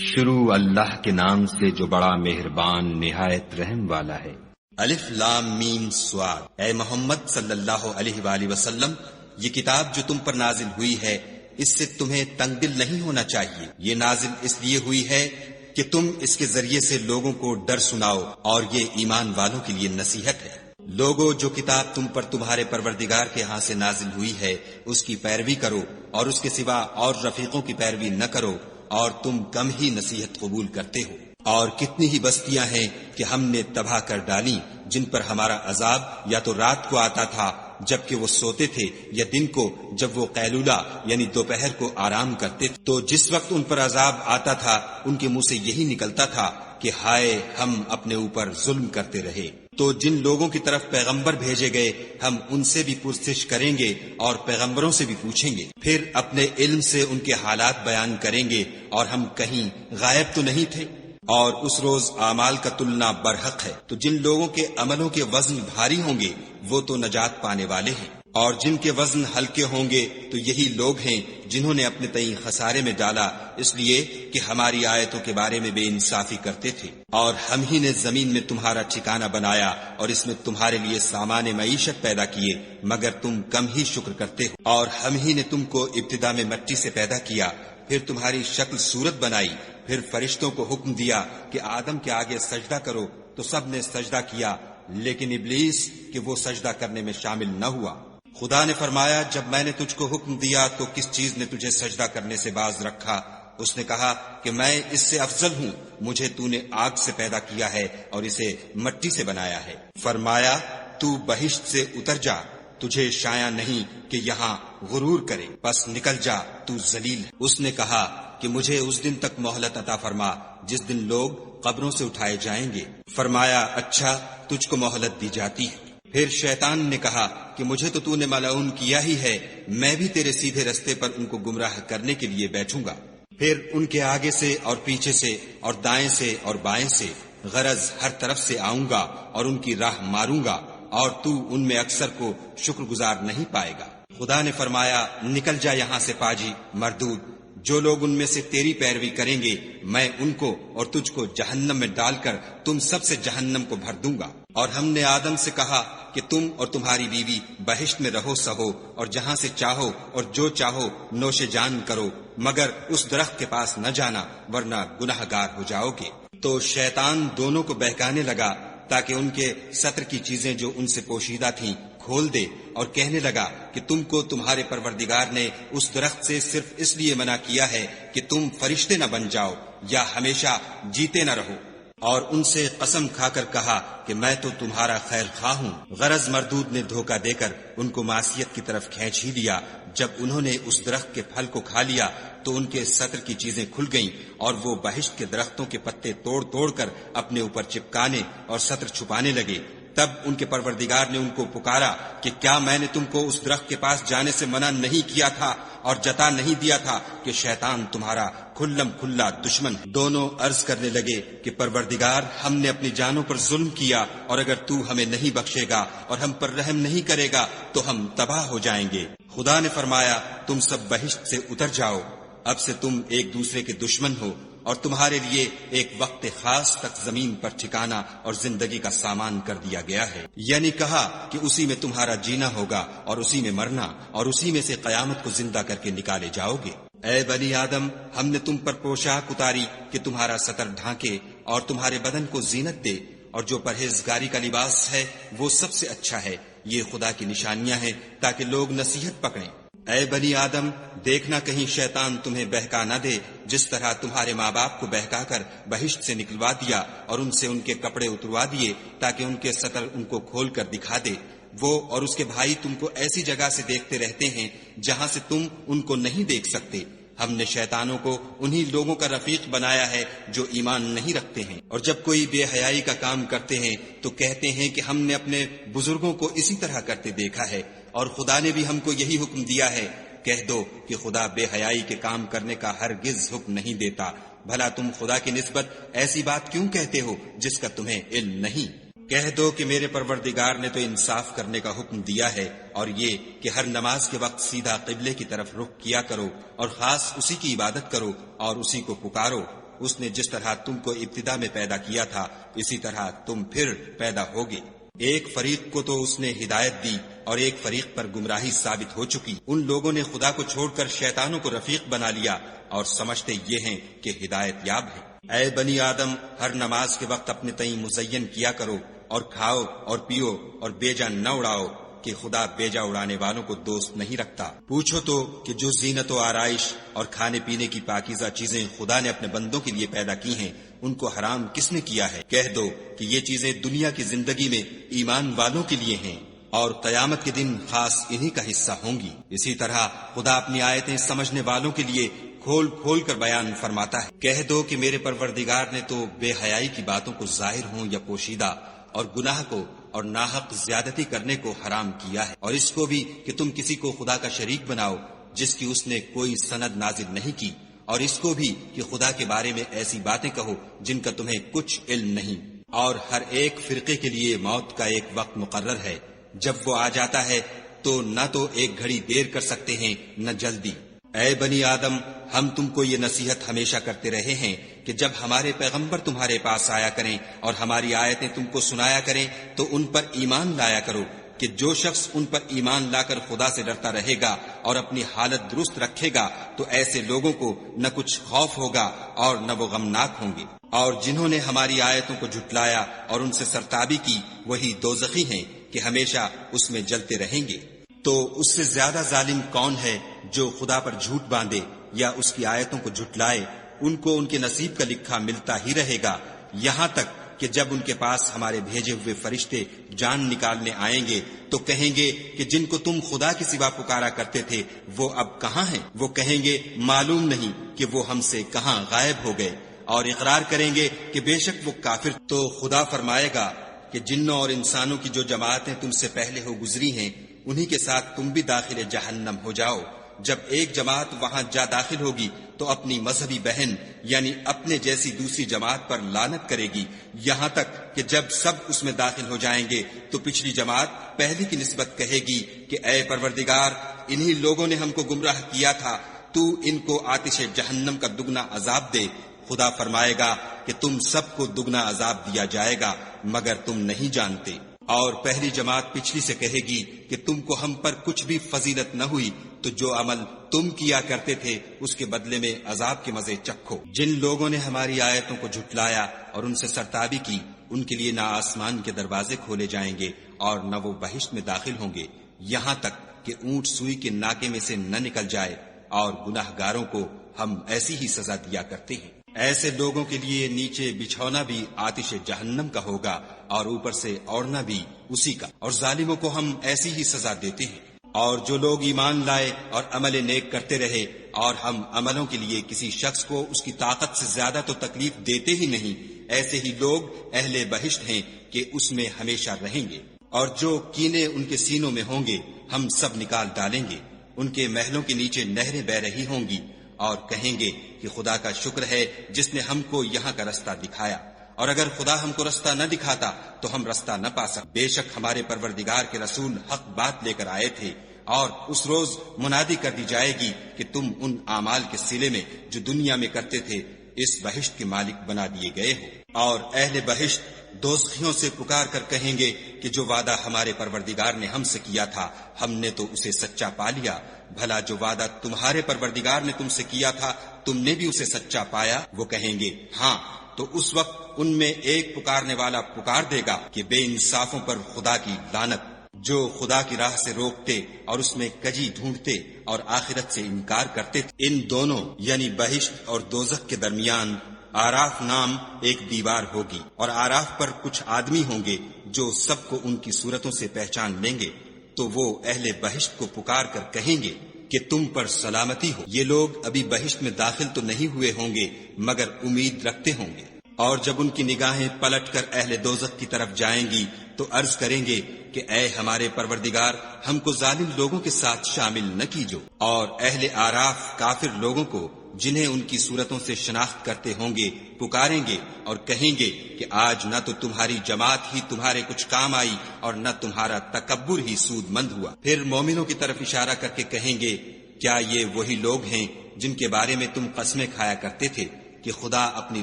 شروع اللہ کے نام سے جو بڑا مہربان نہایت رحم والا ہے۔ الف لام میم صاد۔ اے محمد صلی اللہ علیہ وآلہ وسلم، یہ کتاب جو تم پر نازل ہوئی ہے اس سے تمہیں تنگ دل نہیں ہونا چاہیے۔ یہ نازل اس لیے ہوئی ہے کہ تم اس کے ذریعے سے لوگوں کو ڈر سناؤ، اور یہ ایمان والوں کے لیے نصیحت ہے۔ لوگو، جو کتاب تم پر تمہارے پروردگار کے ہاں سے نازل ہوئی ہے اس کی پیروی کرو، اور اس کے سوا اور رفیقوں کی پیروی نہ کرو، اور تم کم ہی نصیحت قبول کرتے ہو۔ اور کتنی ہی بستیاں ہیں کہ ہم نے تباہ کر ڈالی، جن پر ہمارا عذاب یا تو رات کو آتا تھا جبکہ وہ سوتے تھے، یا دن کو جب وہ قیلولہ یعنی دوپہر کو آرام کرتے تھے۔ تو جس وقت ان پر عذاب آتا تھا ان کے منہ سے یہی نکلتا تھا کہ ہائے، ہم اپنے اوپر ظلم کرتے رہے۔ تو جن لوگوں کی طرف پیغمبر بھیجے گئے ہم ان سے بھی پرسش کریں گے اور پیغمبروں سے بھی پوچھیں گے، پھر اپنے علم سے ان کے حالات بیان کریں گے، اور ہم کہیں غائب تو نہیں تھے۔ اور اس روز اعمال کا تلنا برحق ہے، تو جن لوگوں کے عملوں کے وزن بھاری ہوں گے وہ تو نجات پانے والے ہیں، اور جن کے وزن ہلکے ہوں گے تو یہی لوگ ہیں جنہوں نے اپنے تئیں خسارے میں ڈالا، اس لیے کہ ہماری آیتوں کے بارے میں بے انصافی کرتے تھے۔ اور ہم ہی نے زمین میں تمہارا ٹھکانہ بنایا اور اس میں تمہارے لیے سامان معیشت پیدا کیے، مگر تم کم ہی شکر کرتے ہو۔ اور ہم ہی نے تم کو ابتدا میں مٹی سے پیدا کیا، پھر تمہاری شکل صورت بنائی، پھر فرشتوں کو حکم دیا کہ آدم کے آگے سجدہ کرو، تو سب نے سجدہ کیا، لیکن ابلیس کہ وہ سجدہ کرنے میں شامل نہ ہوا۔ خدا نے فرمایا، جب میں نے تجھ کو حکم دیا تو کس چیز نے تجھے سجدہ کرنے سے باز رکھا؟ اس نے کہا کہ میں اس سے افضل ہوں، مجھے تو نے آگ سے پیدا کیا ہے اور اسے مٹی سے بنایا ہے۔ فرمایا، تو بہشت سے اتر جا، تجھے شایع نہیں کہ یہاں غرور کرے، بس نکل جا، تو ذلیل ہے۔ اس نے کہا کہ مجھے اس دن تک مہلت عطا فرما جس دن لوگ قبروں سے اٹھائے جائیں گے۔ فرمایا، اچھا، تجھ کو مہلت دی جاتی ہے۔ پھر شیطان نے کہا کہ مجھے تو نے ملعون کیا ہی ہے، میں بھی تیرے سیدھے رستے پر ان کو گمراہ کرنے کے لیے بیٹھوں گا۔ پھر ان کے آگے سے اور پیچھے سے اور دائیں سے اور بائیں سے، غرض ہر طرف سے آؤں گا اور ان کی راہ ماروں گا، اور تو ان میں اکثر کو شکر گزار نہیں پائے گا۔ خدا نے فرمایا، نکل جا یہاں سے پاجی مردود، جو لوگ ان میں سے تیری پیروی کریں گے میں ان کو اور تجھ کو جہنم میں ڈال کر تم سب سے جہنم کو بھر دوں گا۔ اور ہم نے آدم سے کہا کہ تم اور تمہاری بیوی بہشت میں رہو سہو، اور جہاں سے چاہو اور جو چاہو نوش جان کرو، مگر اس درخت کے پاس نہ جانا ورنہ گناہ گار ہو جاؤ گے۔ تو شیطان دونوں کو بہکانے لگا تاکہ ان کے ستر کی چیزیں جو ان سے پوشیدہ تھیں کھول دے، اور کہنے لگا کہ تم کو تمہارے پروردگار نے اس درخت سے صرف اس لیے منع کیا ہے کہ تم فرشتے نہ بن جاؤ یا ہمیشہ جیتے نہ رہو۔ اور ان سے قسم کھا کر کہا کہ میں تو تمہارا خیر خواہ ہوں۔ غرض مردود نے دھوکہ دے کر ان کو معصیت کی طرف کھینچ ہی دیا۔ جب انہوں نے اس درخت کے پھل کو کھا لیا تو ان کے ستر کی چیزیں کھل گئیں، اور وہ بہشت کے درختوں کے پتے توڑ توڑ کر اپنے اوپر چپکانے اور ستر چھپانے لگے۔ تب ان کے پروردگار نے ان کو پکارا کہ کیا میں نے تم کو اس درخت کے پاس جانے سے منع نہیں کیا تھا اور جتا نہیں دیا تھا کہ شیطان تمہارا کھلم کھلا دشمن ہے؟ دونوں عرض کرنے لگے کہ پروردگار، ہم نے اپنی جانوں پر ظلم کیا، اور اگر تو ہمیں نہیں بخشے گا اور ہم پر رحم نہیں کرے گا تو ہم تباہ ہو جائیں گے۔ خدا نے فرمایا، تم سب بہشت سے اتر جاؤ، اب سے تم ایک دوسرے کے دشمن ہو، اور تمہارے لیے ایک وقت خاص تک زمین پر ٹھکانہ اور زندگی کا سامان کر دیا گیا ہے، یعنی کہا کہ اسی میں تمہارا جینا ہوگا اور اسی میں مرنا، اور اسی میں سے قیامت کو زندہ کر کے نکالے جاؤ گے۔ اے بنی آدم، ہم نے تم پر پوشاک اتاری کہ تمہارا ستر ڈھانکے اور تمہارے بدن کو زینت دے، اور جو پرہیزگاری کا لباس ہے وہ سب سے اچھا ہے۔ یہ خدا کی نشانیاں ہیں تاکہ لوگ نصیحت پکڑیں۔ اے بنی آدم، دیکھنا کہیں شیطان تمہیں بہکا نہ دے، جس طرح تمہارے ماں باپ کو بہکا کر بہشت سے نکلوا دیا اور ان سے ان کے کپڑے اتروا دیے تاکہ ان کے ستر ان کو کھول کر دکھا دے۔ وہ اور اس کے بھائی تم کو ایسی جگہ سے دیکھتے رہتے ہیں جہاں سے تم ان کو نہیں دیکھ سکتے۔ ہم نے شیطانوں کو انہی لوگوں کا رفیق بنایا ہے جو ایمان نہیں رکھتے ہیں، اور جب کوئی بے حیائی کا کام کرتے ہیں تو کہتے ہیں کہ ہم نے اپنے بزرگوں کو اسی طرح کرتے دیکھا ہے، اور خدا نے بھی ہم کو یہی حکم دیا ہے۔ کہہ دو کہ خدا بے حیائی کے کام کرنے کا ہرگز حکم نہیں دیتا، بھلا تم خدا کی نسبت ایسی بات کیوں کہتے ہو جس کا تمہیں علم نہیں؟ کہہ دو کہ میرے پروردگار نے تو انصاف کرنے کا حکم دیا ہے، اور یہ کہ ہر نماز کے وقت سیدھا قبلے کی طرف رخ کیا کرو اور خاص اسی کی عبادت کرو اور اسی کو پکارو، اس نے جس طرح تم کو ابتدا میں پیدا کیا تھا اسی طرح تم پھر پیدا ہوگے۔ ایک فریق کو تو اس نے ہدایت دی اور ایک فریق پر گمراہی ثابت ہو چکی۔ ان لوگوں نے خدا کو چھوڑ کر شیطانوں کو رفیق بنا لیا اور سمجھتے یہ ہیں کہ ہدایت یاب ہے۔ اے بنی آدم، ہر نماز کے وقت اپنے تئیں مزین کیا کرو اور کھاؤ اور پیو اور بیجا نہ اڑاؤ کہ خدا بیجا اڑانے والوں کو دوست نہیں رکھتا۔ پوچھو تو کہ جو زینت و آرائش اور کھانے پینے کی پاکیزہ چیزیں خدا نے اپنے بندوں کے لیے پیدا کی ہیں ان کو حرام کس نے کیا ہے؟ کہہ دو کہ یہ چیزیں دنیا کی زندگی میں ایمان والوں کے لیے ہیں اور قیامت کے دن خاص انہی کا حصہ ہوں گی۔ اسی طرح خدا اپنی آیتیں سمجھنے والوں کے لیے کھول کھول کر بیان فرماتا ہے۔ کہہ دو کہ میرے پروردگار نے تو بے حیائی کی باتوں کو ظاہر ہوں یا پوشیدہ اور گناہ کو اور ناحق زیادتی کرنے کو حرام کیا ہے، اور اس کو بھی کہ تم کسی کو خدا کا شریک بناؤ جس کی اس نے کوئی سند نازل نہیں کی، اور اس کو بھی کہ خدا کے بارے میں ایسی باتیں کہو جن کا تمہیں کچھ علم نہیں۔ اور ہر ایک فرقے کے لیے موت کا ایک وقت مقرر ہے، جب وہ آ جاتا ہے تو نہ تو ایک گھڑی دیر کر سکتے ہیں نہ جلدی۔ اے بنی آدم، ہم تم کو یہ نصیحت ہمیشہ کرتے رہے ہیں کہ جب ہمارے پیغمبر تمہارے پاس آیا کریں اور ہماری آیتیں تم کو سنایا کریں تو ان پر ایمان لایا کرو، کہ جو شخص ان پر ایمان لا کر خدا سے ڈرتا رہے گا اور اپنی حالت درست رکھے گا تو ایسے لوگوں کو نہ کچھ خوف ہوگا اور نہ وہ غمناک ہوں گے۔ اور جنہوں نے ہماری آیتوں کو جھٹلایا اور ان سے سرتابی کی وہی دوزخی ہیں کہ ہمیشہ اس میں جلتے رہیں گے۔ تو اس سے زیادہ ظالم کون ہے جو خدا پر جھوٹ باندھے یا اس کی آیتوں کو جھٹلائے؟ ان کو ان کے نصیب کا لکھا ملتا ہی رہے گا، یہاں تک کہ جب ان کے پاس ہمارے بھیجے ہوئے فرشتے جان نکالنے آئیں گے تو کہیں گے کہ جن کو تم خدا کے سوا پکارا کرتے تھے وہ اب کہاں ہیں؟ وہ کہیں گے معلوم نہیں کہ وہ ہم سے کہاں غائب ہو گئے، اور اقرار کریں گے کہ بے شک وہ کافر۔ تو خدا فرمائے گا کہ جنوں اور انسانوں کی جو جماعتیں تم سے پہلے ہو گزری ہیں انہی کے ساتھ تم بھی داخل جہنم ہو جاؤ۔ جب ایک جماعت وہاں جا داخل ہوگی تو اپنی مذہبی بہن یعنی اپنے جیسی دوسری جماعت پر لعنت کرے گی، یہاں تک کہ جب سب اس میں داخل ہو جائیں گے تو پچھلی جماعت پہلی کی نسبت کہے گی کہ اے پروردگار، انہی لوگوں نے ہم کو گمراہ کیا تھا، تو ان کو آتش جہنم کا دگنا عذاب دے۔ خدا فرمائے گا کہ تم سب کو دگنا عذاب دیا جائے گا مگر تم نہیں جانتے۔ اور پہلی جماعت پچھلی سے کہے گی کہ تم کو ہم پر کچھ بھی فضیلت نہ ہوئی، تو جو عمل تم کیا کرتے تھے اس کے بدلے میں عذاب کے مزے چکھو۔ جن لوگوں نے ہماری آیتوں کو جھٹلایا اور ان سے سرتابی کی ان کے لیے نہ آسمان کے دروازے کھولے جائیں گے اور نہ وہ بہشت میں داخل ہوں گے، یہاں تک کہ اونٹ سوئی کے ناکے میں سے نہ نکل جائے، اور گناہ گاروں کو ہم ایسی ہی سزا دیا کرتے ہیں۔ ایسے لوگوں کے لیے نیچے بچھونا بھی آتش جہنم کا ہوگا اور اوپر سے اوڑھنا بھی اسی کا، اور ظالموں کو ہم ایسی ہی سزا دیتے ہیں۔ اور جو لوگ ایمان لائے اور عمل نیک کرتے رہے اور ہم عملوں کے لیے کسی شخص کو اس کی طاقت سے زیادہ تو تکلیف دیتے ہی نہیں، ایسے ہی لوگ اہل بہشت ہیں کہ اس میں ہمیشہ رہیں گے۔ اور جو کینے ان کے سینوں میں ہوں گے ہم سب نکال ڈالیں گے، ان کے محلوں کے نیچے نہریں بہ رہی ہوں گی، اور کہیں گے کہ خدا کا شکر ہے جس نے ہم کو یہاں کا رستہ دکھایا، اور اگر خدا ہم کو رستہ نہ دکھاتا تو ہم رستہ نہ پا سکتے۔ بے شک ہمارے پروردگار کے رسول حق بات لے کر آئے تھے، اور اس روز منادی کر دی جائے گی کہ تم ان اعمال کے صلے میں جو دنیا میں کرتے تھے اس بہشت کے مالک بنا دیے گئے ہو۔ اور اہل بہشت دوزخیوں سے پکار کر کہیں گے کہ جو وعدہ ہمارے پروردگار نے ہم سے کیا تھا ہم نے تو اسے سچا پا لیا، بھلا جو وعدہ تمہارے پروردگار نے تم سے کیا تھا تم نے بھی اسے سچا پایا؟ وہ کہیں گے ہاں، تو اس وقت ان میں ایک پکارنے والا پکار دے گا کہ بے انصافوں پر خدا کی لعنت، جو خدا کی راہ سے روکتے اور اس میں کجی ڈھونڈتے اور آخرت سے انکار کرتے تھے۔ ان دونوں یعنی بہشت اور دوزخ کے درمیان آراف نام ایک دیوار ہوگی، اور آراف پر کچھ آدمی ہوں گے جو سب کو ان کی صورتوں سے پہچان لیں گے، تو وہ اہل بہشت کو پکار کر کہیں گے کہ تم پر سلامتی ہو۔ یہ لوگ ابھی بہشت میں داخل تو نہیں ہوئے ہوں گے مگر امید رکھتے ہوں گے، اور جب ان کی نگاہیں پلٹ کر اہل دوزخ کی طرف جائیں گی تو عرض کریں گے کہ اے ہمارے پروردگار، ہم کو ظالم لوگوں کے ساتھ شامل نہ کیجو۔ اور اہل آراف کافر لوگوں کو جنہیں ان کی صورتوں سے شناخت کرتے ہوں گے پکاریں گے اور کہیں گے کہ آج نہ تو تمہاری جماعت ہی تمہارے کچھ کام آئی اور نہ تمہارا تکبر ہی سود مند ہوا۔ پھر مومنوں کی طرف اشارہ کر کے کہیں گے کیا یہ وہی لوگ ہیں جن کے بارے میں تم قسمیں کھایا کرتے تھے؟ کہ خدا اپنی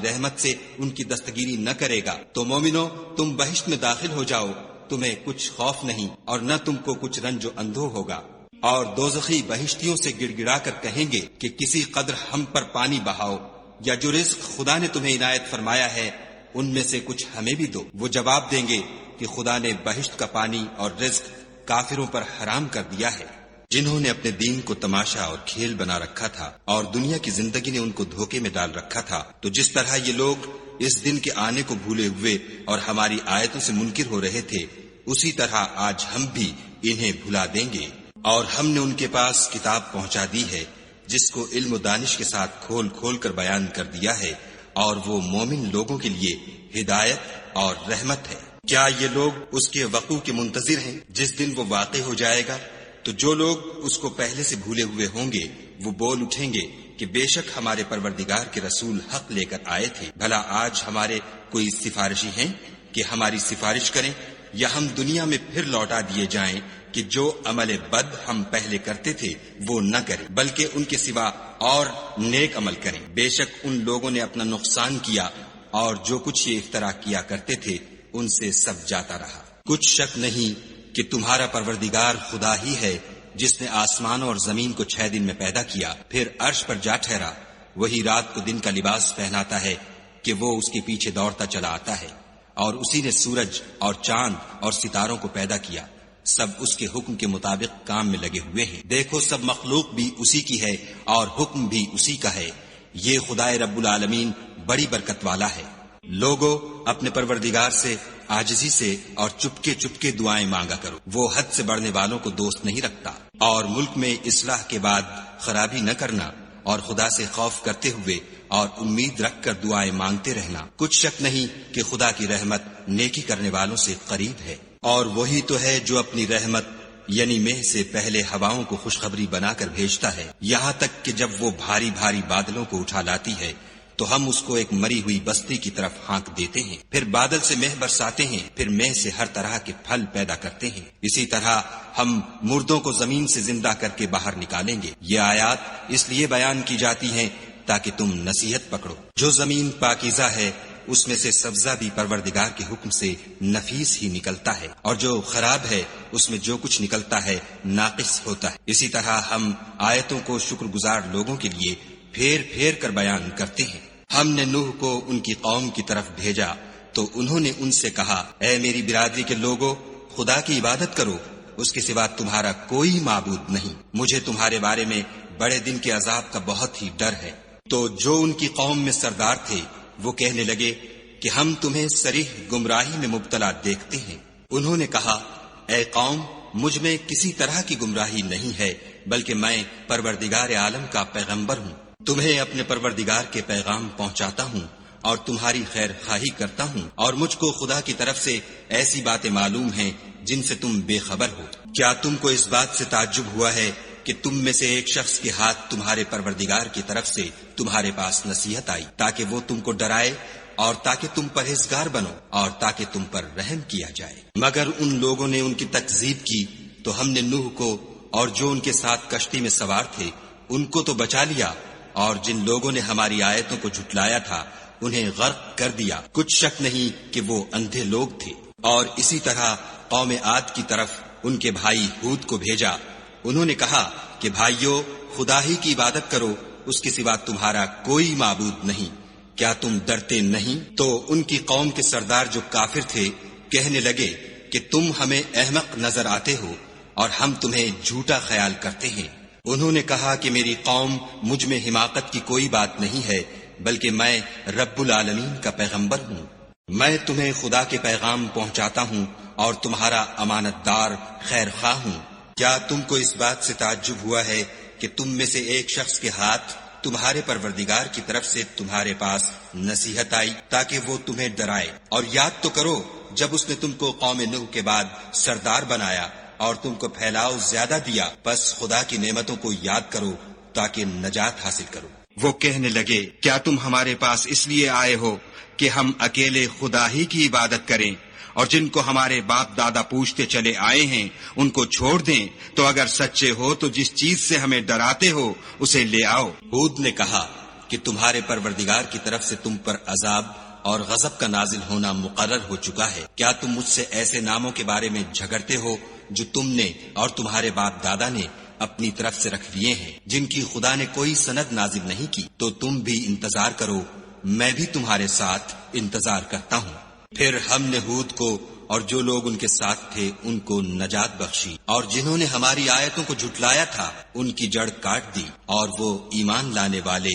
رحمت سے ان کی دستگیری نہ کرے گا، تو مومنو تم بہشت میں داخل ہو جاؤ، تمہیں کچھ خوف نہیں اور نہ تم کو کچھ رنج و اندھو ہوگا۔ اور دوزخی بہشتیوں سے گڑ گڑا کر کہیں گے کہ کسی قدر ہم پر پانی بہاؤ، یا جو رزق خدا نے تمہیں عنایت فرمایا ہے ان میں سے کچھ ہمیں بھی دو۔ وہ جواب دیں گے کہ خدا نے بہشت کا پانی اور رزق کافروں پر حرام کر دیا ہے، جنہوں نے اپنے دین کو تماشا اور کھیل بنا رکھا تھا اور دنیا کی زندگی نے ان کو دھوکے میں ڈال رکھا تھا۔ تو جس طرح یہ لوگ اس دن کے آنے کو بھولے ہوئے اور ہماری آیتوں سے منکر ہو رہے تھے، اسی طرح آج ہم بھی انہیں بھلا دیں گے۔ اور ہم نے ان کے پاس کتاب پہنچا دی ہے جس کو علم و دانش کے ساتھ کھول کھول کر بیان کر دیا ہے، اور وہ مومن لوگوں کے لیے ہدایت اور رحمت ہے۔ کیا یہ لوگ اس کے وقوع کے منتظر ہیں جس دن وہ واقع ہو جائے گا؟ تو جو لوگ اس کو پہلے سے بھولے ہوئے ہوں گے وہ بول اٹھیں گے کہ بے شک ہمارے پروردگار کے رسول حق لے کر آئے تھے، بھلا آج ہمارے کوئی سفارشی ہیں کہ ہماری سفارش کریں، یا ہم دنیا میں پھر لوٹا دیے جائیں کہ جو عمل بد ہم پہلے کرتے تھے وہ نہ کریں بلکہ ان کے سوا اور نیک عمل کریں۔ بے شک ان لوگوں نے اپنا نقصان کیا اور جو کچھ یہ اختراع کیا کرتے تھے ان سے سب جاتا رہا۔ کچھ شک نہیں کہ تمہارا پروردگار خدا ہی ہے جس نے آسمانوں اور زمین کو 6 دن میں پیدا کیا، پھر عرش پر جا ٹھہرا۔ وہی رات کو دن کا لباس پہناتا ہے کہ وہ اس کے پیچھے دوڑتا چلا آتا ہے، اور اسی نے سورج اور چاند اور ستاروں کو پیدا کیا، سب اس کے حکم کے مطابق کام میں لگے ہوئے ہیں۔ دیکھو سب مخلوق بھی اسی کی ہے اور حکم بھی اسی کا ہے، یہ خدائے رب العالمین بڑی برکت والا ہے۔ لوگو اپنے پروردگار سے عاجزی سے اور چپکے چپکے دعائیں مانگا کرو، وہ حد سے بڑھنے والوں کو دوست نہیں رکھتا۔ اور ملک میں اصلاح کے بعد خرابی نہ کرنا، اور خدا سے خوف کرتے ہوئے اور امید رکھ کر دعائیں مانگتے رہنا۔ کچھ شک نہیں کہ خدا کی رحمت نیکی کرنے والوں سے قریب ہے۔ اور وہی تو ہے جو اپنی رحمت یعنی مہ سے پہلے ہواؤں کو خوشخبری بنا کر بھیجتا ہے، یہاں تک کہ جب وہ بھاری بھاری بادلوں کو اٹھا لاتی ہے تو ہم اس کو ایک مری ہوئی بستی کی طرف ہانک دیتے ہیں، پھر بادل سے مہ برساتے ہیں، پھر مہ سے ہر طرح کے پھل پیدا کرتے ہیں۔ اسی طرح ہم مردوں کو زمین سے زندہ کر کے باہر نکالیں گے۔ یہ آیات اس لیے بیان کی جاتی ہیں تاکہ تم نصیحت پکڑو۔ جو زمین پاکیزہ ہے اس میں سے سبزہ بھی پروردگار کے حکم سے نفیس ہی نکلتا ہے، اور جو خراب ہے اس میں جو کچھ نکلتا ہے ناقص ہوتا ہے۔ اسی طرح ہم آیتوں کو شکر گزار لوگوں کے لیے پھیر پھیر کر بیان کرتے ہیں۔ ہم نے نوح کو ان کی قوم کی طرف بھیجا تو انہوں نے ان سے کہا، اے میری برادری کے لوگو، خدا کی عبادت کرو، اس کے سوا تمہارا کوئی معبود نہیں، مجھے تمہارے بارے میں بڑے دن کے عذاب کا بہت ہی ڈر ہے۔ تو جو ان کی قوم میں سردار تھے وہ کہنے لگے کہ ہم تمہیں صریح گمراہی میں مبتلا دیکھتے ہیں۔ انہوں نے کہا، اے قوم، مجھ میں کسی طرح کی گمراہی نہیں ہے، بلکہ میں پروردگار عالم کا پیغمبر ہوں، تمہیں اپنے پروردگار کے پیغام پہنچاتا ہوں اور تمہاری خیر خواہی کرتا ہوں، اور مجھ کو خدا کی طرف سے ایسی باتیں معلوم ہیں جن سے تم بے خبر ہو۔ کیا تم کو اس بات سے تعجب ہوا ہے کہ تم میں سے ایک شخص کے ہاتھ تمہارے پروردگار کی طرف سے تمہارے پاس نصیحت آئی تاکہ وہ تم کو ڈرائے اور تاکہ تم پرہیزگار بنو اور تاکہ تم پر رحم کیا جائے؟ مگر ان لوگوں نے ان کی تکذیب کی تو ہم نے نوح کو اور جو ان کے ساتھ کشتی میں سوار تھے ان کو تو بچا لیا، اور جن لوگوں نے ہماری آیتوں کو جھٹلایا تھا انہیں غرق کر دیا۔ کچھ شک نہیں کہ وہ اندھے لوگ تھے۔ اور اسی طرح قوم عاد کی طرف ان کے بھائی ہود کو بھیجا، انہوں نے کہا کہ بھائیو، خدا ہی کی عبادت کرو، اس کے سوا تمہارا کوئی معبود نہیں، کیا تم ڈرتے نہیں؟ تو ان کی قوم کے سردار جو کافر تھے کہنے لگے کہ تم ہمیں احمق نظر آتے ہو اور ہم تمہیں جھوٹا خیال کرتے ہیں۔ انہوں نے کہا کہ میری قوم مجھ میں حماقت کی کوئی بات نہیں ہے، بلکہ میں رب العالمین کا پیغمبر ہوں، میں تمہیں خدا کے پیغام پہنچاتا ہوں اور تمہارا امانت دار خیر خواہ ہوں۔ کیا تم کو اس بات سے تعجب ہوا ہے کہ تم میں سے ایک شخص کے ہاتھ تمہارے پروردگار کی طرف سے تمہارے پاس نصیحت آئی تاکہ وہ تمہیں ڈرائے؟ اور یاد تو کرو جب اس نے تم کو قوم نوح کے بعد سردار بنایا اور تم کو پھیلاؤ زیادہ دیا، بس خدا کی نعمتوں کو یاد کرو تاکہ نجات حاصل کرو۔ وہ کہنے لگے، کیا تم ہمارے پاس اس لیے آئے ہو کہ ہم اکیلے خدا ہی کی عبادت کریں، اور جن کو ہمارے باپ دادا پوچھتے چلے آئے ہیں ان کو چھوڑ دیں؟ تو اگر سچے ہو تو جس چیز سے ہمیں ڈراتے ہو اسے لے آؤ۔ ہود نے کہا، کہ تمہارے پروردگار کی طرف سے تم پر عذاب اور غضب کا نازل ہونا مقرر ہو چکا ہے، کیا تم مجھ سے ایسے ناموں کے بارے میں جھگڑتے ہو جو تم نے اور تمہارے باپ دادا نے اپنی طرف سے رکھ لیے ہیں، جن کی خدا نے کوئی سند نازل نہیں کی؟ تو تم بھی انتظار کرو، میں بھی تمہارے ساتھ انتظار کرتا ہوں۔ پھر ہم نے ہود کو اور جو لوگ ان کے ساتھ تھے ان کو نجات بخشی، اور جنہوں نے ہماری آیتوں کو جھٹلایا تھا ان کی جڑ کاٹ دی، اور وہ ایمان لانے والے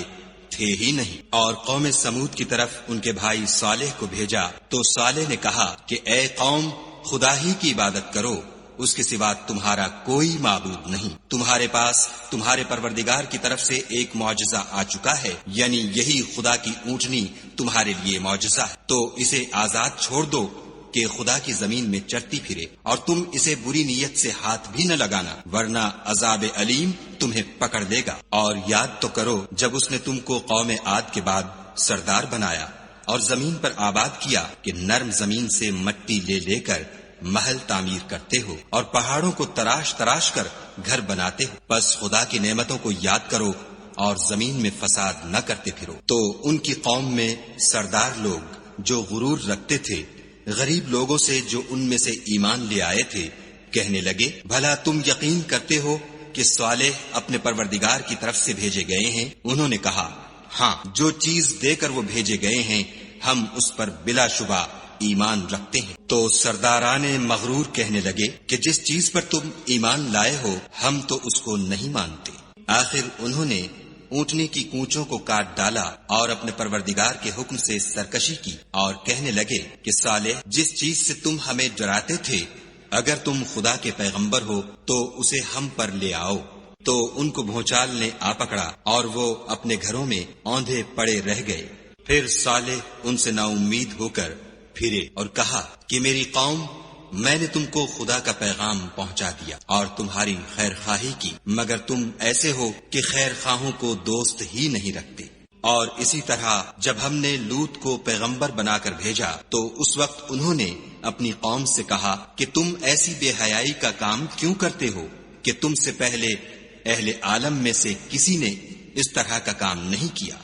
تھے ہی نہیں۔ اور قوم سمود کی طرف ان کے بھائی صالح کو بھیجا تو صالح نے کہا کہ اے قوم، خدا ہی کی عبادت کرو، اس کے سوا تمہارا کوئی معبود نہیں۔ تمہارے پاس تمہارے پروردگار کی طرف سے ایک معجزہ آ چکا ہے، یعنی یہی خدا کی اونٹنی تمہارے لیے معجزہ ہے، تو اسے آزاد چھوڑ دو کہ خدا کی زمین میں چرتی پھرے، اور تم اسے بری نیت سے ہاتھ بھی نہ لگانا، ورنہ عذاب علیم تمہیں پکڑ لے گا۔ اور یاد تو کرو جب اس نے تم کو قوم عاد کے بعد سردار بنایا اور زمین پر آباد کیا کہ نرم زمین سے مٹی لے لے کر محل تعمیر کرتے ہو اور پہاڑوں کو تراش تراش کر گھر بناتے ہو، بس خدا کی نعمتوں کو یاد کرو اور زمین میں فساد نہ کرتے پھرو۔ تو ان کی قوم میں سردار لوگ جو غرور رکھتے تھے غریب لوگوں سے جو ان میں سے ایمان لے آئے تھے کہنے لگے، بھلا تم یقین کرتے ہو کہ صالح اپنے پروردگار کی طرف سے بھیجے گئے ہیں؟ انہوں نے کہا، ہاں، جو چیز دے کر وہ بھیجے گئے ہیں ہم اس پر بلا شبہ ایمان رکھتے ہیں۔ تو سرداران مغرور کہنے لگے کہ جس چیز پر تم ایمان لائے ہو ہم تو اس کو نہیں مانتے۔ آخر انہوں نے اونٹنی کی کونچوں کو کاٹ ڈالا اور اپنے پروردگار کے حکم سے سرکشی کی، اور کہنے لگے کہ صالح، جس چیز سے تم ہمیں ڈراتے تھے اگر تم خدا کے پیغمبر ہو تو اسے ہم پر لے آؤ۔ تو ان کو بھونچال نے آ پکڑا اور وہ اپنے گھروں میں اوندھے پڑے رہ گئے۔ پھر صالح ان سے نا امید ہو کر پھرے اور کہا کہ میری قوم، میں نے تم کو خدا کا پیغام پہنچا دیا اور تمہاری خیر خواہی کی، مگر تم ایسے ہو کہ خیر خواہوں کو دوست ہی نہیں رکھتے۔ اور اسی طرح جب ہم نے لوط کو پیغمبر بنا کر بھیجا تو اس وقت انہوں نے اپنی قوم سے کہا کہ تم ایسی بے حیائی کا کام کیوں کرتے ہو کہ تم سے پہلے اہل عالم میں سے کسی نے اس طرح کا کام نہیں کیا،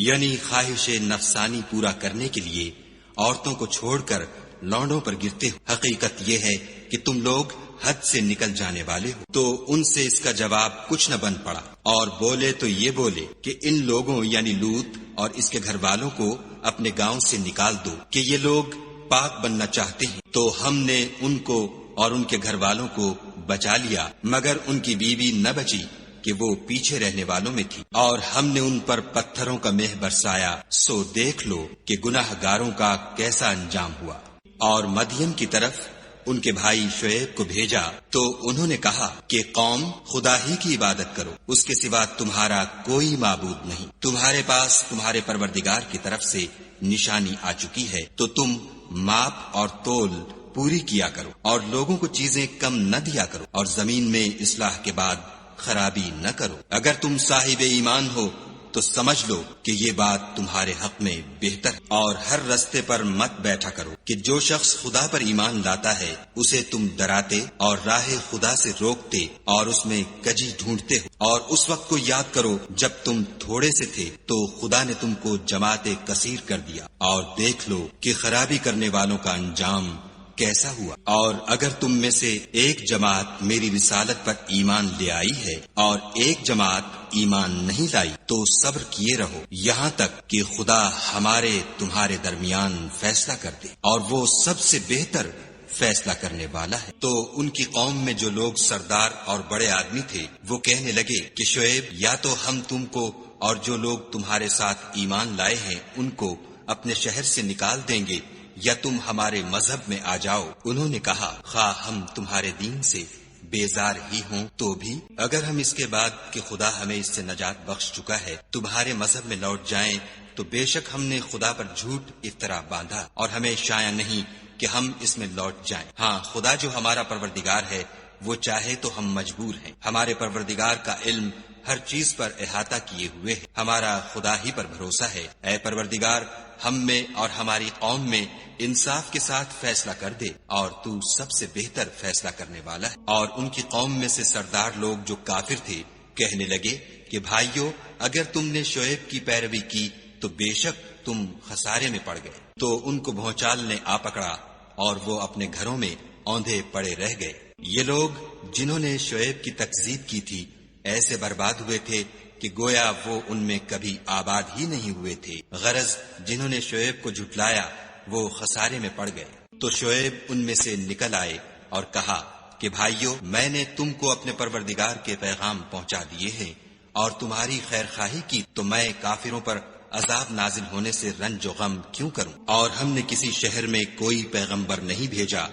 یعنی خواہش نفسانی پورا کرنے کے لیے عورتوں کو چھوڑ کر لونڈوں پر گرتے ہو۔ حقیقت یہ ہے کہ تم لوگ حد سے نکل جانے والے ہو۔ تو ان سے اس کا جواب کچھ نہ بن پڑا، اور بولے تو یہ بولے کہ ان لوگوں یعنی لوط اور اس کے گھر والوں کو اپنے گاؤں سے نکال دو کہ یہ لوگ پاک بننا چاہتے ہیں۔ تو ہم نے ان کو اور ان کے گھر والوں کو بچا لیا، مگر ان کی بیوی نہ بچی کہ وہ پیچھے رہنے والوں میں تھی، اور ہم نے ان پر پتھروں کا مہ برسایا، سو دیکھ لو کہ گناہ گاروں کا کیسا انجام ہوا۔ اور مدین کی طرف ان کے بھائی شعیب کو بھیجا تو انہوں نے کہا کہ قوم، خدا ہی کی عبادت کرو، اس کے سوا تمہارا کوئی معبود نہیں۔ تمہارے پاس تمہارے پروردگار کی طرف سے نشانی آ چکی ہے، تو تم ماپ اور تول پوری کیا کرو اور لوگوں کو چیزیں کم نہ دیا کرو، اور زمین میں اصلاح کے بعد خرابی نہ کرو۔ اگر تم صاحب ایمان ہو تو سمجھ لو کہ یہ بات تمہارے حق میں بہتر ہے، اور ہر رستے پر مت بیٹھا کرو کہ جو شخص خدا پر ایمان لاتا ہے اسے تم ڈراتے اور راہ خدا سے روکتے اور اس میں کجی ڈھونڈتے ہو۔ اور اس وقت کو یاد کرو جب تم تھوڑے سے تھے تو خدا نے تم کو جماعت کثیر کر دیا، اور دیکھ لو کہ خرابی کرنے والوں کا انجام کیسا ہوا۔ اور اگر تم میں سے ایک جماعت میری رسالت پر ایمان لے آئی ہے اور ایک جماعت ایمان نہیں لائی تو صبر کیے رہو یہاں تک کہ خدا ہمارے تمہارے درمیان فیصلہ کر دے، اور وہ سب سے بہتر فیصلہ کرنے والا ہے۔ تو ان کی قوم میں جو لوگ سردار اور بڑے آدمی تھے وہ کہنے لگے کہ شعیب، یا تو ہم تم کو اور جو لوگ تمہارے ساتھ ایمان لائے ہیں ان کو اپنے شہر سے نکال دیں گے، یا تم ہمارے مذہب میں آ جاؤ۔ انہوں نے کہا، خواہ ہم تمہارے دین سے بیزار ہی ہوں تو بھی اگر ہم اس کے بعد کہ خدا ہمیں اس سے نجات بخش چکا ہے تمہارے مذہب میں لوٹ جائیں تو بے شک ہم نے خدا پر جھوٹ افطرا باندھا، اور ہمیں شایع نہیں کہ ہم اس میں لوٹ جائیں۔ ہاں، خدا جو ہمارا پروردگار ہے وہ چاہے تو ہم مجبور ہیں۔ ہمارے پروردگار کا علم ہر چیز پر احاطہ کیے ہوئے ہے، ہمارا خدا ہی پر بھروسہ ہے۔ اے پروردگار، ہم میں اور ہماری قوم میں انصاف کے ساتھ فیصلہ کر دے، اور تو سب سے بہتر فیصلہ کرنے والا ہے۔ اور ان کی قوم میں سے سردار لوگ جو کافر تھے کہنے لگے کہ بھائیو، اگر تم نے شعیب کی پیروی کی تو بے شک تم خسارے میں پڑ گئے۔ تو ان کو بھونچال نے آ پکڑا اور وہ اپنے گھروں میں اوندھے پڑے رہ گئے۔ یہ لوگ جنہوں نے شعیب کی تکذیب کی تھی ایسے برباد ہوئے تھے کہ گویا وہ ان میں کبھی آباد ہی نہیں ہوئے تھے۔ غرض جنہوں نے شعیب کو جھٹلایا وہ خسارے میں پڑ گئے۔ تو شعیب ان میں سے نکل آئے اور کہا کہ بھائیو، میں نے تم کو اپنے پروردگار کے پیغام پہنچا دیے ہیں اور تمہاری خیر خواہی کی، تو میں کافروں پر عذاب نازل ہونے سے رنج و غم کیوں کروں؟ اور ہم نے کسی شہر میں کوئی پیغمبر نہیں بھیجا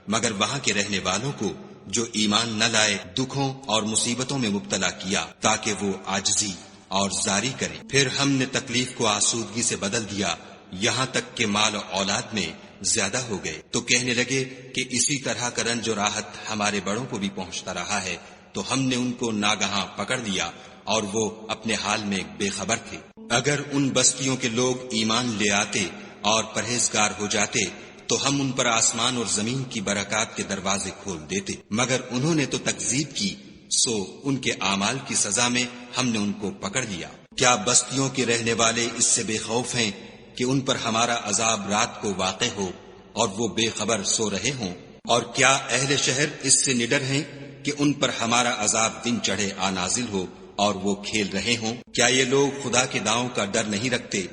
مگر وہاں کے رہنے والوں کو جو ایمان نہ لائے دکھوں اور مصیبتوں میں مبتلا کیا تاکہ وہ عاجزی اور زاری کریں۔ پھر ہم نے تکلیف کو آسودگی سے بدل دیا یہاں تک کہ مال و اولاد میں زیادہ ہو گئے، تو کہنے لگے کہ اسی طرح کا رنج و راحت ہمارے بڑوں کو بھی پہنچتا رہا ہے، تو ہم نے ان کو ناگہاں پکڑ لیا اور وہ اپنے حال میں بے خبر تھے۔ اگر ان بستیوں کے لوگ ایمان لے آتے اور پرہیزگار ہو جاتے تو ہم ان پر آسمان اور زمین کی برکات کے دروازے کھول دیتے، مگر انہوں نے تو تکذیب کی، سو ان کے اعمال کی سزا میں ہم نے ان کو پکڑ لیا۔ کیا بستیوں کے رہنے والے اس سے بے خوف ہیں کہ ان پر ہمارا عذاب رات کو واقع ہو اور وہ بے خبر سو رہے ہوں؟ اور کیا اہل شہر اس سے نڈر ہیں کہ ان پر ہمارا عذاب دن چڑھے آ نازل ہو اور وہ کھیل رہے ہوں؟ کیا یہ لوگ خدا کے داؤں کا ڈر نہیں رکھتے؟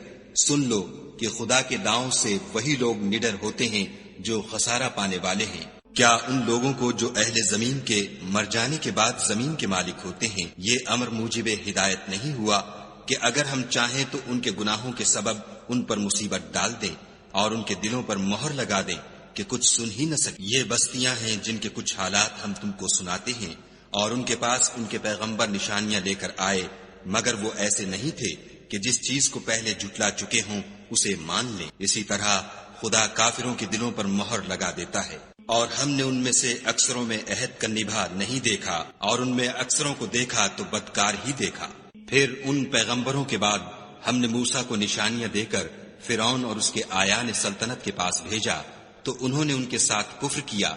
سن لو کہ خدا کے داؤں سے وہی لوگ نڈر ہوتے ہیں جو خسارہ پانے والے ہیں۔ کیا ان لوگوں کو جو اہل زمین کے مر جانے کے بعد زمین کے مالک ہوتے ہیں یہ امر موجب ہدایت نہیں ہوا کہ اگر ہم چاہیں تو ان کے گناہوں کے سبب ان پر مصیبت ڈال دیں اور ان کے دلوں پر مہر لگا دیں کہ کچھ سن ہی نہ سکے؟ یہ بستیاں ہیں جن کے کچھ حالات ہم تم کو سناتے ہیں، اور ان کے پاس ان کے پیغمبر نشانیاں لے کر آئے مگر وہ ایسے نہیں تھے کہ جس چیز کو پہلے جھٹلا چکے ہوں اسے مان لیں۔ اسی طرح خدا کافروں کے دلوں پر مہر لگا دیتا ہے۔ اور ہم نے ان میں سے اکثروں میں عہد کا نبھا نہیں دیکھا اور ان میں اکثروں کو دیکھا تو بدکار ہی دیکھا۔ پھر ان پیغمبروں کے بعد ہم نے موسیٰ کو نشانیاں دے کر فرعون اور اس کے آیان سلطنت کے پاس بھیجا، تو انہوں نے ان کے ساتھ کفر کیا،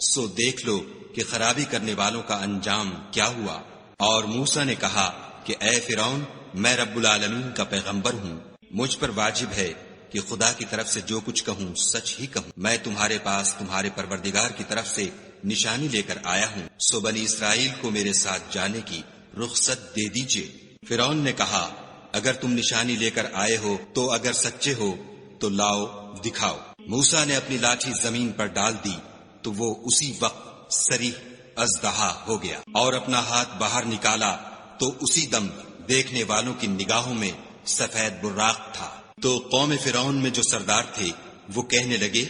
سو دیکھ لو کہ خرابی کرنے والوں کا انجام کیا ہوا۔ اور موسیٰ نے کہا کہ اے فرعون، میں رب العالمین کا پیغمبر ہوں، مجھ پر واجب ہے کہ خدا کی طرف سے جو کچھ کہوں سچ ہی کہوں۔ میں تمہارے پاس تمہارے پروردگار کی طرف سے نشانی لے کر آیا ہوں، سو بنی اسرائیل کو میرے ساتھ جانے کی رخصت دے دیجیے۔ فرعون نے کہا اگر تم نشانی لے کر آئے ہو تو اگر سچے ہو تو لاؤ دکھاؤ۔ موسیٰ نے اپنی لاٹھی زمین پر ڈال دی تو وہ اسی وقت سریح اژدہا ہو گیا، اور اپنا ہاتھ باہر نکالا تو اسی دم دیکھنے والوں کی نگاہوں میں سفید براق تھا۔ تو قوم فرعون میں جو سردار تھے وہ کہنے لگے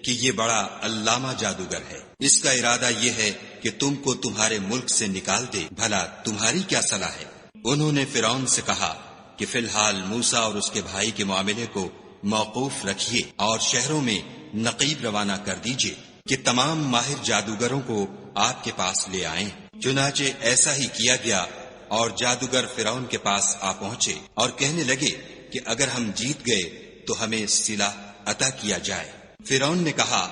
کہ یہ بڑا علامہ جادوگر ہے، اس کا ارادہ یہ ہے کہ تم کو تمہارے ملک سے نکال دے، بھلا تمہاری کیا صلاح ہے؟ انہوں نے فرعون سے کہا کہ فی الحال موسیٰ اور اس کے بھائی کے معاملے کو موقوف رکھیے اور شہروں میں نقیب روانہ کر دیجیے کہ تمام ماہر جادوگروں کو آپ کے پاس لے آئیں۔ چنانچہ ایسا ہی کیا گیا، اور جادوگر فرعون کے پاس آ پہنچے اور کہنے لگے کہ اگر ہم جیت گئے تو ہمیں صلہ عطا کیا جائے۔ فرعون نے کہا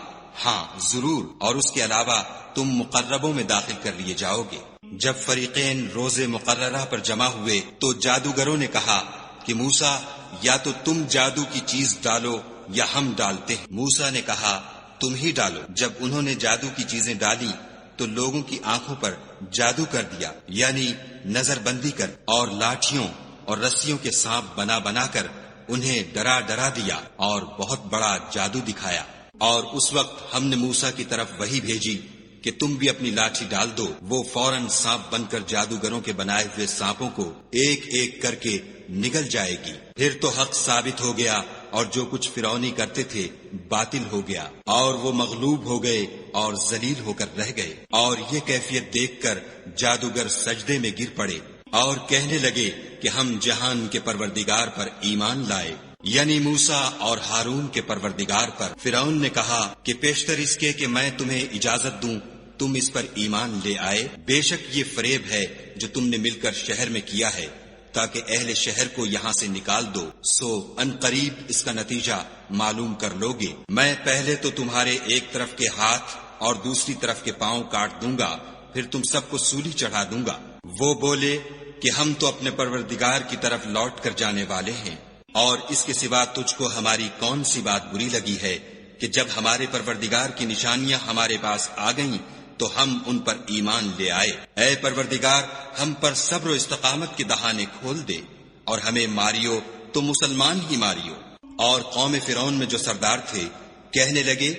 ہاں ضرور، اور اس کے علاوہ تم مقربوں میں داخل کر لیے جاؤ گے۔ جب فریقین روز مقررہ پر جمع ہوئے تو جادوگروں نے کہا کہ موسیٰ یا تو تم جادو کی چیز ڈالو یا ہم ڈالتے ہیں۔ موسیٰ نے کہا تم ہی ڈالو۔ جب انہوں نے جادو کی چیزیں ڈالی تو لوگوں کی آنکھوں پر جادو کر دیا، یعنی نظر بندی کر، اور لاٹھیوں اور رسیوں کے سانپ بنا بنا کر انہیں ڈرا ڈرا دیا اور بہت بڑا جادو دکھایا۔ اور اس وقت ہم نے موسیٰ کی طرف وحی بھیجی کہ تم بھی اپنی لاٹھی ڈال دو۔ وہ فوراً سانپ بن کر جادوگروں کے بنائے ہوئے سانپوں کو ایک ایک کر کے نگل جائے گی۔ پھر تو حق ثابت ہو گیا اور جو کچھ فرعونی کرتے تھے باطل ہو گیا، اور وہ مغلوب ہو گئے اور ذلیل ہو کر رہ گئے۔ اور یہ کیفیت دیکھ کر جادوگر سجدے میں گر پڑے اور کہنے لگے کہ ہم جہان کے پروردگار پر ایمان لائے، یعنی موسیٰ اور ہارون کے پروردگار پر۔ فرعون نے کہا کہ پیشتر اس کے کہ میں تمہیں اجازت دوں تم اس پر ایمان لے آئے، بے شک یہ فریب ہے جو تم نے مل کر شہر میں کیا ہے تاکہ اہل شہر کو یہاں سے نکال دو، سو ان قریب اس کا نتیجہ معلوم کر لوگے۔ میں پہلے تو تمہارے ایک طرف کے ہاتھ اور دوسری طرف کے پاؤں کاٹ دوں گا، پھر تم سب کو سولی چڑھا دوں گا۔ وہ بولے کہ ہم تو اپنے پروردگار کی طرف لوٹ کر جانے والے ہیں، اور اس کے سوا تجھ کو ہماری کون سی بات بری لگی ہے کہ جب ہمارے پروردگار کی نشانیاں ہمارے پاس آ گئیں تو ہم ان پر ایمان لے آئے۔ اے پروردگار، ہم پر صبر و استقامت کے دہانے کھول دے، اور ہمیں ماریو تو مسلمان ہی ماریو۔ اور قوم فرعون میں جو سردار تھے کہنے لگے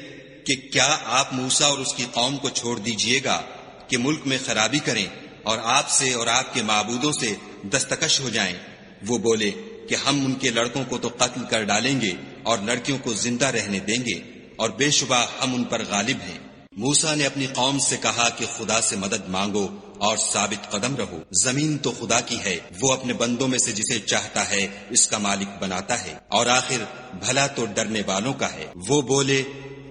کہ کیا آپ موسیٰ اور اس کی قوم کو چھوڑ دیجئے گا کہ ملک میں خرابی کریں اور آپ سے اور آپ کے معبودوں سے دستکش ہو جائیں؟ وہ بولے کہ ہم ان کے لڑکوں کو تو قتل کر ڈالیں گے اور لڑکیوں کو زندہ رہنے دیں گے، اور بے شبہ ہم ان پر غالب ہیں۔ موسیٰ نے اپنی قوم سے کہا کہ خدا سے مدد مانگو اور ثابت قدم رہو، زمین تو خدا کی ہے، وہ اپنے بندوں میں سے جسے چاہتا ہے اس کا مالک بناتا ہے، اور آخر بھلا تو ڈرنے والوں کا ہے۔ وہ بولے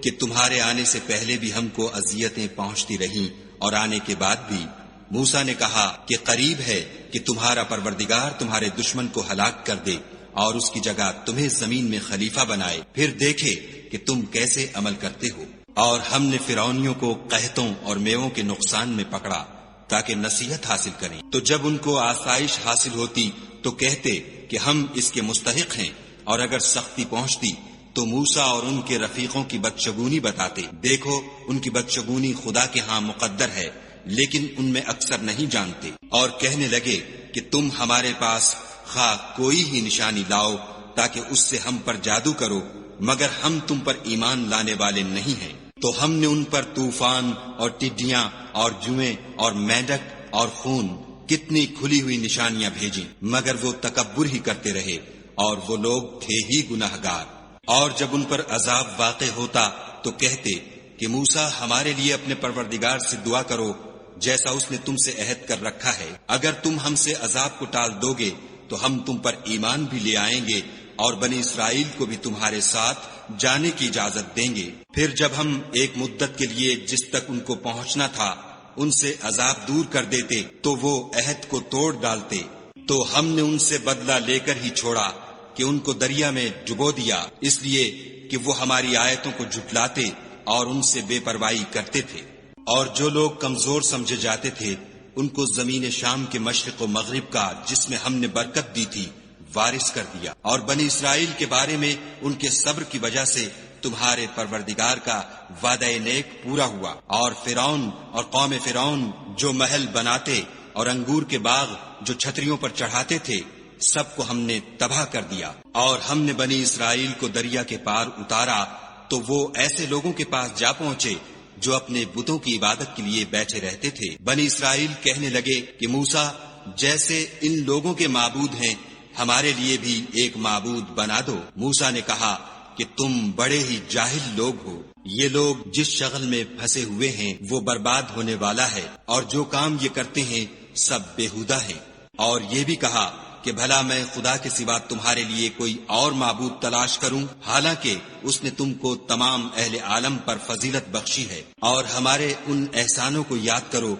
کہ تمہارے آنے سے پہلے بھی ہم کو اذیتیں پہنچتی رہیں اور آنے کے بعد بھی۔ موسیٰ نے کہا کہ قریب ہے کہ تمہارا پروردگار تمہارے دشمن کو ہلاک کر دے اور اس کی جگہ تمہیں زمین میں خلیفہ بنائے، پھر دیکھے کہ تم کیسے عمل کرتے ہو۔ اور ہم نے فرعونیوں کو قحطوں اور میووں کے نقصان میں پکڑا تاکہ نصیحت حاصل کریں، تو جب ان کو آسائش حاصل ہوتی تو کہتے کہ ہم اس کے مستحق ہیں، اور اگر سختی پہنچتی تو موسیٰ اور ان کے رفیقوں کی بدشگونی بتاتے۔ دیکھو ان کی بدشگونی خدا کے ہاں مقدر ہے، لیکن ان میں اکثر نہیں جانتے۔ اور کہنے لگے کہ تم ہمارے پاس خواہ کوئی ہی نشانی لاؤ تاکہ اس سے ہم پر جادو کرو، مگر ہم تم پر ایمان لانے والے نہیں ہیں۔ تو ہم نے ان پر طوفان اور ٹڈیاں اور جوئیں اور مینڈک اور خون، کتنی کھلی ہوئی نشانیاں بھیجیں، مگر وہ تکبر ہی کرتے رہے، اور وہ لوگ تھے ہی گناہگار۔ اور جب ان پر عذاب واقع ہوتا تو کہتے کہ موسیٰ ہمارے لیے اپنے پروردگار سے دعا کرو جیسا اس نے تم سے عہد کر رکھا ہے، اگر تم ہم سے عذاب کو ٹال دو گے تو ہم تم پر ایمان بھی لے آئیں گے اور بنی اسرائیل کو بھی تمہارے ساتھ جانے کی اجازت دیں گے۔ پھر جب ہم ایک مدت کے لیے جس تک ان کو پہنچنا تھا ان سے عذاب دور کر دیتے تو وہ عہد کو توڑ ڈالتے، تو ہم نے ان سے بدلہ لے کر ہی چھوڑا کہ ان کو دریا میں ڈبو دیا، اس لیے کہ وہ ہماری آیتوں کو جھٹلاتے اور ان سے بے پرواہی کرتے تھے۔ اور جو لوگ کمزور سمجھے جاتے تھے ان کو زمین شام کے مشرق و مغرب کا جس میں ہم نے برکت دی تھی وارث کر دیا۔ اور بنی اسرائیل کے بارے میں ان کے صبر کی وجہ سے تمہارے پروردگار کا وعدہ نیک پورا ہوا۔ اور فرعون اور قوم فرعون جو محل بناتے اور انگور کے باغ جو چھتریوں پر چڑھاتے تھے سب کو ہم نے تباہ کر دیا۔ اور ہم نے بنی اسرائیل کو دریا کے پار اتارا تو وہ ایسے لوگوں کے پاس جا پہنچے جو اپنے بتوں کی عبادت کے لیے بیٹھے رہتے تھے۔ بنی اسرائیل کہنے لگے کہ موسیٰ جیسے ان لوگوں کے معبود ہیں ہمارے لیے بھی ایک معبود بنا دو۔ موسیٰ نے کہا کہ تم بڑے ہی جاہل لوگ ہو، یہ لوگ جس شغل میں پھنسے ہوئے ہیں وہ برباد ہونے والا ہے، اور جو کام یہ کرتے ہیں سب بیہودہ ہیں۔ اور یہ بھی کہا کہ بھلا میں خدا کے سوا تمہارے لیے کوئی اور معبود تلاش کروں، حالانکہ اس نے تم کو تمام اہل عالم پر فضیلت بخشی ہے۔ اور ہمارے ان احسانوں کو یاد کرو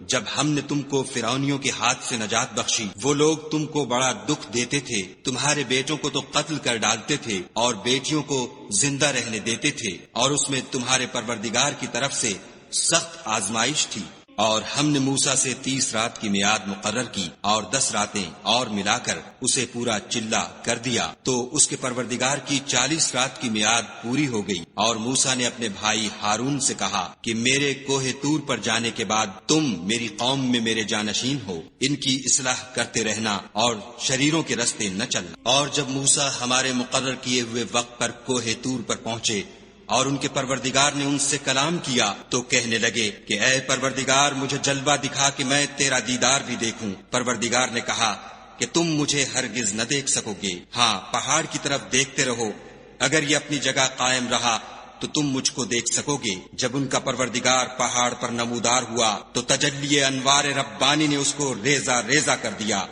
جب ہم نے تم کو فرعونیوں کے ہاتھ سے نجات بخشی، وہ لوگ تم کو بڑا دکھ دیتے تھے، تمہارے بیٹوں کو تو قتل کر ڈالتے تھے اور بیٹیوں کو زندہ رہنے دیتے تھے، اور اس میں تمہارے پروردگار کی طرف سے سخت آزمائش تھی۔ اور ہم نے موسیٰ سے 30 رات کی میعاد مقرر کی اور 10 راتیں اور ملا کر اسے پورا چلہ کر دیا، تو اس کے پروردگار کی 40 رات کی میعاد پوری ہو گئی۔ اور موسیٰ نے اپنے بھائی ہارون سے کہا کہ میرے کوہ طور پر جانے کے بعد تم میری قوم میں میرے جانشین ہو، ان کی اصلاح کرتے رہنا اور شریروں کے رستے نہ چلنا۔ اور جب موسیٰ ہمارے مقرر کیے ہوئے وقت پر کوہ طور پر پہنچے اور ان کے پروردگار نے ان سے کلام کیا تو کہنے لگے کہ اے پروردگار مجھے جلوہ دکھا کہ میں تیرا دیدار بھی دیکھوں۔ پروردگار نے کہا کہ تم مجھے ہرگز نہ دیکھ سکو گے، ہاں پہاڑ کی طرف دیکھتے رہو، اگر یہ اپنی جگہ قائم رہا تو تم مجھ کو دیکھ سکو گے۔ جب ان کا پروردگار پہاڑ پر نمودار ہوا تو تجلی انوار ربانی نے اس کو ریزہ ریزہ کر دیا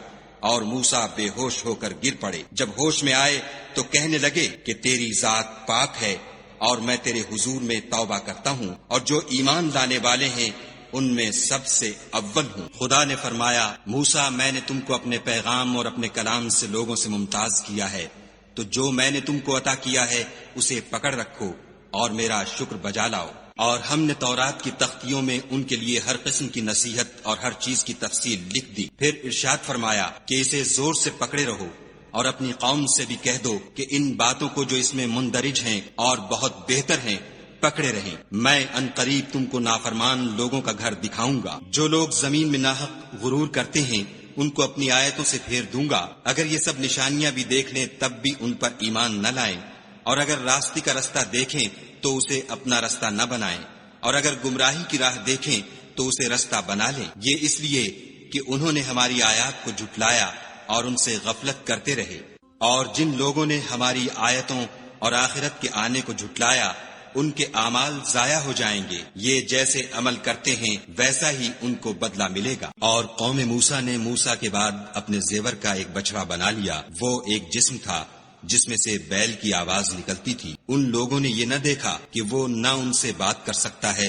اور موسیٰ بے ہوش ہو کر گر پڑے۔ جب ہوش میں آئے تو کہنے لگے کہ تیری ذات پاک ہے اور میں تیرے حضور میں توبہ کرتا ہوں، اور جو ایمان لانے والے ہیں ان میں سب سے اول ہوں۔ خدا نے فرمایا موسیٰ میں نے تم کو اپنے پیغام اور اپنے کلام سے لوگوں سے ممتاز کیا ہے، تو جو میں نے تم کو عطا کیا ہے اسے پکڑ رکھو اور میرا شکر بجا لاؤ۔ اور ہم نے تورات کی تختیوں میں ان کے لیے ہر قسم کی نصیحت اور ہر چیز کی تفصیل لکھ دی۔ پھر ارشاد فرمایا کہ اسے زور سے پکڑے رہو اور اپنی قوم سے بھی کہہ دو کہ ان باتوں کو جو اس میں مندرج ہیں اور بہت بہتر ہیں پکڑے رہیں۔ میں ان قریب تم کو نافرمان لوگوں کا گھر دکھاؤں گا۔ جو لوگ زمین میں ناحق غرور کرتے ہیں ان کو اپنی آیتوں سے پھیر دوں گا۔ اگر یہ سب نشانیاں بھی دیکھ لیں تب بھی ان پر ایمان نہ لائیں، اور اگر راستے کا رستہ دیکھیں تو اسے اپنا رستہ نہ بنائیں، اور اگر گمراہی کی راہ دیکھیں تو اسے رستہ بنا لیں۔ یہ اس لیے کہ انہوں نے ہماری آیات کو جھٹلایا اور ان سے غفلت کرتے رہے۔ اور جن لوگوں نے ہماری آیتوں اور آخرت کے آنے کو جھٹلایا ان کے اعمال ضائع ہو جائیں گے۔ یہ جیسے عمل کرتے ہیں ویسا ہی ان کو بدلہ ملے گا۔ اور قوم موسیٰ نے موسیٰ کے بعد اپنے زیور کا ایک بچڑا بنا لیا۔ وہ ایک جسم تھا جس میں سے بیل کی آواز نکلتی تھی۔ ان لوگوں نے یہ نہ دیکھا کہ وہ نہ ان سے بات کر سکتا ہے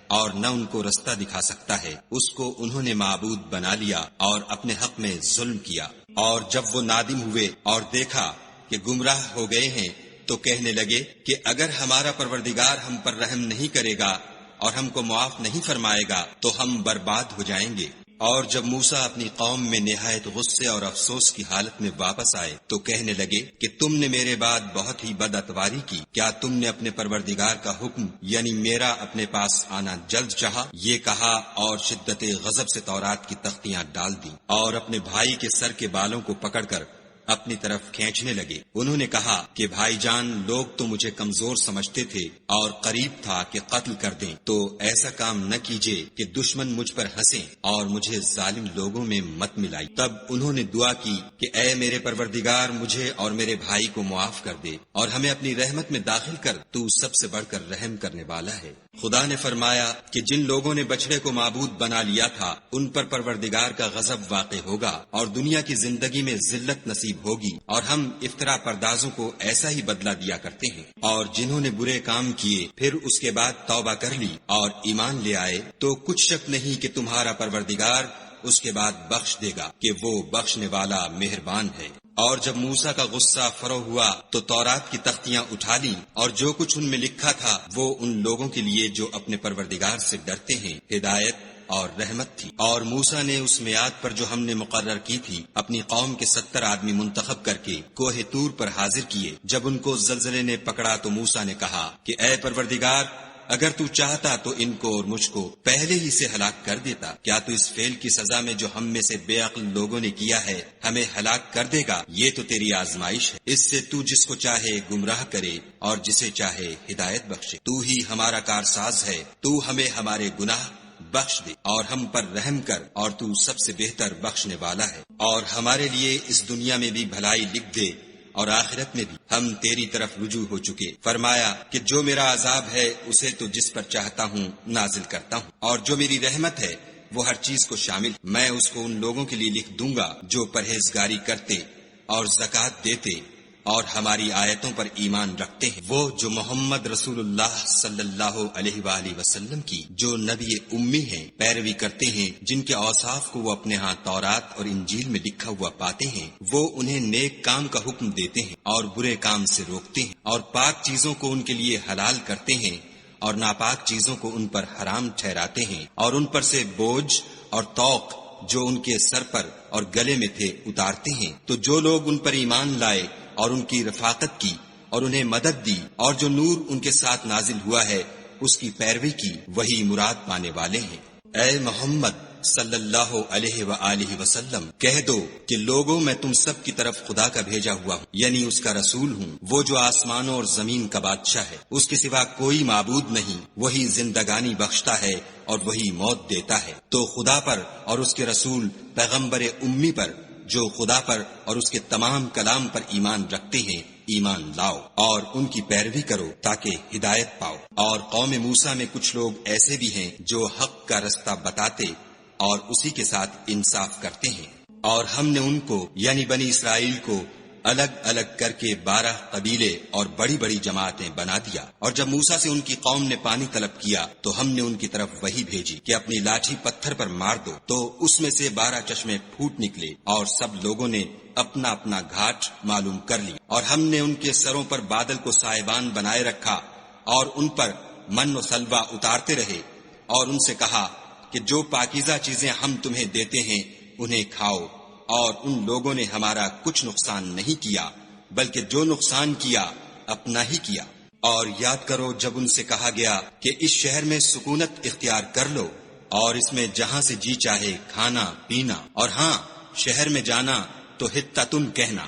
اور نہ ان کو رستہ دکھا سکتا ہے۔ اس کو انہوں نے معبود بنا لیا اور اپنے حق میں ظلم کیا۔ اور جب وہ نادم ہوئے اور دیکھا کہ گمراہ ہو گئے ہیں تو کہنے لگے کہ اگر ہمارا پروردگار ہم پر رحم نہیں کرے گا اور ہم کو معاف نہیں فرمائے گا تو ہم برباد ہو جائیں گے۔ اور جب موسیٰ اپنی قوم میں نہایت غصے اور افسوس کی حالت میں واپس آئے تو کہنے لگے کہ تم نے میرے بعد بہت ہی بد اتواری کی۔ کیا تم نے اپنے پروردگار کا حکم یعنی میرا اپنے پاس آنا جلد چاہا؟ یہ کہا اور شدت غضب سے تورات کی تختیاں ڈال دیں اور اپنے بھائی کے سر کے بالوں کو پکڑ کر اپنی طرف کھینچنے لگے۔ انہوں نے کہا کہ بھائی جان، لوگ تو مجھے کمزور سمجھتے تھے اور قریب تھا کہ قتل کر دیں، تو ایسا کام نہ کیجیے کہ دشمن مجھ پر ہنسیں اور مجھے ظالم لوگوں میں مت ملائی۔ تب انہوں نے دعا کی کہ اے میرے پروردگار، مجھے اور میرے بھائی کو معاف کر دے اور ہمیں اپنی رحمت میں داخل کر، تو سب سے بڑھ کر رحم کرنے والا ہے۔ خدا نے فرمایا کہ جن لوگوں نے بچڑے کو معبود بنا لیا تھا ان پر پروردگار کا غضب واقع ہوگا اور دنیا کی زندگی میں ذلت نصیب ہوگی، اور ہم افطرا پردازوں کو ایسا ہی بدلہ دیا کرتے ہیں۔ اور جنہوں نے برے کام کیے پھر اس کے بعد توبہ کر لی اور ایمان لے آئے تو کچھ شک نہیں کہ تمہارا پروردگار اس کے بعد بخش دے گا کہ وہ بخشنے والا مہربان ہے۔ اور جب موسیٰ کا غصہ فرو ہوا تو تورات کی تختیاں اٹھا لیں، اور جو کچھ ان میں لکھا تھا وہ ان لوگوں کے لیے جو اپنے پروردگار سے ڈرتے ہیں ہدایت اور رحمت تھی۔ اور موسیٰ نے اس میعاد پر جو ہم نے مقرر کی تھی اپنی قوم کے 70 آدمی منتخب کر کے کوہ طور پر حاضر کیے۔ جب ان کو زلزلے نے پکڑا تو موسیٰ نے کہا کہ اے پروردگار، اگر تو چاہتا تو ان کو اور مجھ کو پہلے ہی سے ہلاک کر دیتا۔ کیا تو اس فعل کی سزا میں جو ہم میں سے بے عقل لوگوں نے کیا ہے ہمیں ہلاک کر دے گا؟ یہ تو تیری آزمائش ہے، اس سے تو جس کو چاہے گمراہ کرے اور جسے چاہے ہدایت بخشے۔ تو ہی ہمارا کارساز ہے، تو ہمیں ہمارے گناہ بخش دے اور ہم پر رحم کر، اور تو سب سے بہتر بخشنے والا ہے۔ اور ہمارے لیے اس دنیا میں بھی بھلائی لکھ دے اور آخرت میں بھی ہم تیری طرف رجوع ہو چکے۔ فرمایا کہ جو میرا عذاب ہے اسے تو جس پر چاہتا ہوں نازل کرتا ہوں، اور جو میری رحمت ہے وہ ہر چیز کو شامل، میں اس کو ان لوگوں کے لیے لکھ دوں گا جو پرہیزگاری کرتے اور زکوٰۃ دیتے اور ہماری آیتوں پر ایمان رکھتے ہیں۔ وہ جو محمد رسول اللہ صلی اللہ علیہ وآلہ وسلم کی جو نبی امی ہیں پیروی کرتے ہیں، جن کے اوصاف کو وہ اپنے ہاں تورات اور انجیل میں لکھا ہوا پاتے ہیں۔ وہ انہیں نیک کام کا حکم دیتے ہیں اور برے کام سے روکتے ہیں، اور پاک چیزوں کو ان کے لیے حلال کرتے ہیں اور ناپاک چیزوں کو ان پر حرام ٹھہراتے ہیں، اور ان پر سے بوجھ اور طوق جو ان کے سر پر اور گلے میں تھے اتارتے ہیں۔ تو جو لوگ ان پر ایمان لائے اور ان کی رفاقت کی اور انہیں مدد دی، اور جو نور ان کے ساتھ نازل ہوا ہے اس کی پیروی کی، وہی مراد پانے والے ہیں۔ اے محمد صلی اللہ علیہ وآلہ وسلم، کہہ دو کہ لوگوں، میں تم سب کی طرف خدا کا بھیجا ہوا ہوں، یعنی اس کا رسول ہوں، وہ جو آسمانوں اور زمین کا بادشاہ ہے، اس کے سوا کوئی معبود نہیں، وہی زندگانی بخشتا ہے اور وہی موت دیتا ہے۔ تو خدا پر اور اس کے رسول پیغمبر امی پر جو خدا پر اور اس کے تمام کلام پر ایمان رکھتے ہیں ایمان لاؤ اور ان کی پیروی کرو تاکہ ہدایت پاؤ۔ اور قوم موسیٰ میں کچھ لوگ ایسے بھی ہیں جو حق کا رستہ بتاتے اور اسی کے ساتھ انصاف کرتے ہیں۔ اور ہم نے ان کو یعنی بنی اسرائیل کو الگ الگ کر کے 12 قبیلے اور بڑی بڑی جماعتیں بنا دیا۔ اور جب موسیٰ سے ان کی قوم نے پانی طلب کیا تو ہم نے ان کی طرف وہی بھیجی کہ اپنی لاٹھی پتھر پر مار دو، تو اس میں سے 12 چشمے پھوٹ نکلے، اور سب لوگوں نے اپنا اپنا گھاٹ معلوم کر لی۔ اور ہم نے ان کے سروں پر بادل کو سائبان بنائے رکھا اور ان پر من و سلوہ اتارتے رہے اور ان سے کہا کہ جو پاکیزہ چیزیں ہم تمہیں دیتے ہیں انہیں کھاؤ، اور ان لوگوں نے ہمارا کچھ نقصان نہیں کیا بلکہ جو نقصان کیا اپنا ہی کیا۔ اور یاد کرو جب ان سے کہا گیا کہ اس شہر میں سکونت اختیار کر لو اور اس میں جہاں سے جی چاہے کھانا پینا، اور ہاں شہر میں جانا تو حتتن کہنا،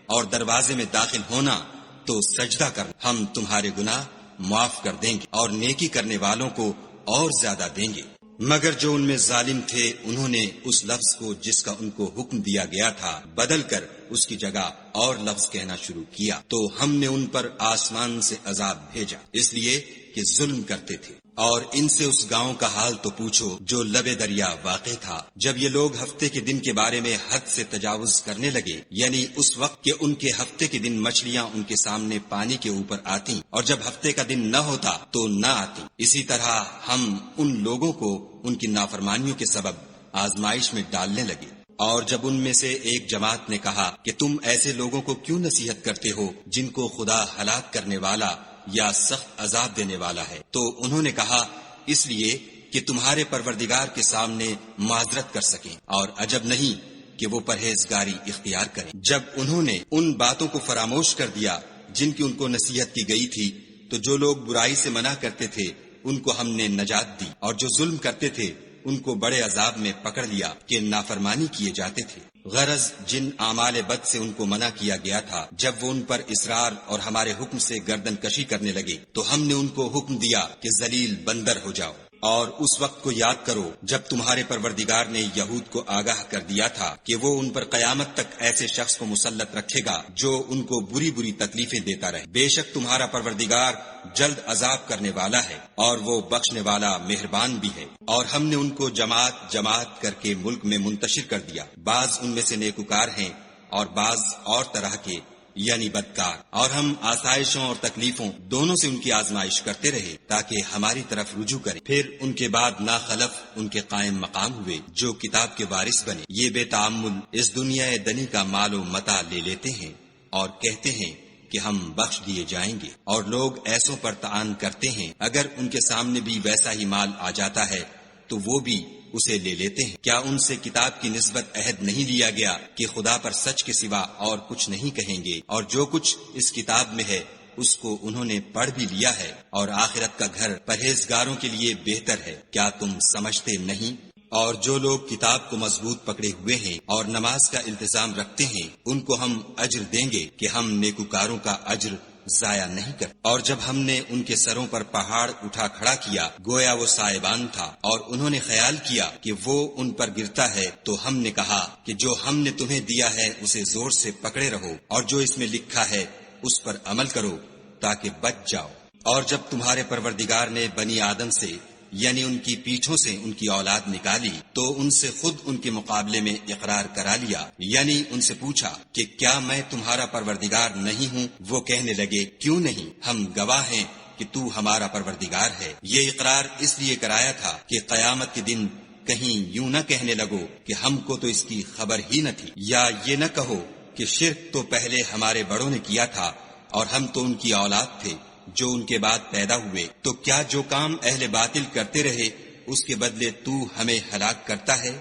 اور دروازے میں داخل ہونا تو سجدہ کرنا، ہم تمہارے گناہ معاف کر دیں گے اور نیکی کرنے والوں کو اور زیادہ دیں گے۔ مگر جو ان میں ظالم تھے انہوں نے اس لفظ کو جس کا ان کو حکم دیا گیا تھا بدل کر اس کی جگہ اور لفظ کہنا شروع کیا، تو ہم نے ان پر آسمان سے عذاب بھیجا اس لیے کہ ظلم کرتے تھے۔ اور ان سے اس گاؤں کا حال تو پوچھو جو لبے دریا واقع تھا، جب یہ لوگ ہفتے کے دن کے بارے میں حد سے تجاوز کرنے لگے، یعنی اس وقت کہ ان کے ہفتے کے دن مچھلیاں ان کے سامنے پانی کے اوپر آتی اور جب ہفتے کا دن نہ ہوتا تو نہ آتی۔ اسی طرح ہم ان لوگوں کو ان کی نافرمانیوں کے سبب آزمائش میں ڈالنے لگے۔ اور جب ان میں سے ایک جماعت نے کہا کہ تم ایسے لوگوں کو کیوں نصیحت کرتے ہو جن کو خدا ہلاک کرنے والا یا سخت عذاب دینے والا ہے، تو انہوں نے کہا اس لیے کہ تمہارے پروردگار کے سامنے معذرت کر سکیں، اور عجب نہیں کہ وہ پرہیزگاری اختیار کریں۔ جب انہوں نے ان باتوں کو فراموش کر دیا جن کی ان کو نصیحت کی گئی تھی، تو جو لوگ برائی سے منع کرتے تھے ان کو ہم نے نجات دی، اور جو ظلم کرتے تھے ان کو بڑے عذاب میں پکڑ لیا کہ نافرمانی کیے جاتے تھے۔ غرض جن اعمال بد سے ان کو منع کیا گیا تھا، جب وہ ان پر اصرار اور ہمارے حکم سے گردن کشی کرنے لگے تو ہم نے ان کو حکم دیا کہ ذلیل بندر ہو جاؤ۔ اور اس وقت کو یاد کرو جب تمہارے پروردگار نے یہود کو آگاہ کر دیا تھا کہ وہ ان پر قیامت تک ایسے شخص کو مسلط رکھے گا جو ان کو بری بری تکلیفیں دیتا رہے۔ بے شک تمہارا پروردگار جلد عذاب کرنے والا ہے اور وہ بخشنے والا مہربان بھی ہے۔ اور ہم نے ان کو جماعت جماعت کر کے ملک میں منتشر کر دیا، بعض ان میں سے نیکوکار ہیں اور بعض اور طرح کے یعنی بدکار، اور ہم آسائشوں اور تکلیفوں دونوں سے ان کی آزمائش کرتے رہے تاکہ ہماری طرف رجوع کریں۔ پھر ان کے بعد ناخلف ان کے قائم مقام ہوئے جو کتاب کے وارث بنے، یہ بے تعمل اس دنیا دنی کا مال و متاع لے لیتے ہیں اور کہتے ہیں کہ ہم بخش دیے جائیں گے، اور لوگ ایسوں پر طعن کرتے ہیں اگر ان کے سامنے بھی ویسا ہی مال آ جاتا ہے تو وہ بھی اسے لے لیتے ہیں۔ کیا ان سے کتاب کی نسبت عہد نہیں لیا گیا کہ خدا پر سچ کے سوا اور کچھ نہیں کہیں گے، اور جو کچھ اس کتاب میں ہے اس کو انہوں نے پڑھ بھی لیا ہے، اور آخرت کا گھر پرہیزگاروں کے لیے بہتر ہے، کیا تم سمجھتے نہیں؟ اور جو لوگ کتاب کو مضبوط پکڑے ہوئے ہیں اور نماز کا التزام رکھتے ہیں ان کو ہم اجر دیں گے کہ ہم نیکوکاروں کا اجر ضائع نہیں کرتے۔ اور جب ہم نے ان کے سروں پر پہاڑ اٹھا کھڑا کیا گویا وہ سائبان تھا، اور انہوں نے خیال کیا کہ وہ ان پر گرتا ہے، تو ہم نے کہا کہ جو ہم نے تمہیں دیا ہے اسے زور سے پکڑے رہو، اور جو اس میں لکھا ہے اس پر عمل کرو تاکہ بچ جاؤ۔ اور جب تمہارے پروردگار نے بنی آدم سے یعنی ان کی پیٹھوں سے ان کی اولاد نکالی تو ان سے خود ان کے مقابلے میں اقرار کرا لیا، یعنی ان سے پوچھا کہ کیا میں تمہارا پروردگار نہیں ہوں؟ وہ کہنے لگے کیوں نہیں، ہم گواہ ہیں کہ تو ہمارا پروردگار ہے۔ یہ اقرار اس لیے کرایا تھا کہ قیامت کے دن کہیں یوں نہ کہنے لگو کہ ہم کو تو اس کی خبر ہی نہ تھی، یا یہ نہ کہو کہ شرک تو پہلے ہمارے بڑوں نے کیا تھا اور ہم تو ان کی اولاد تھے جو ان کے بعد پیدا ہوئے، تو کیا جو کام اہل باطل کرتے رہے اس کے بدلے تو ہمیں ہلاک کرتا ہے؟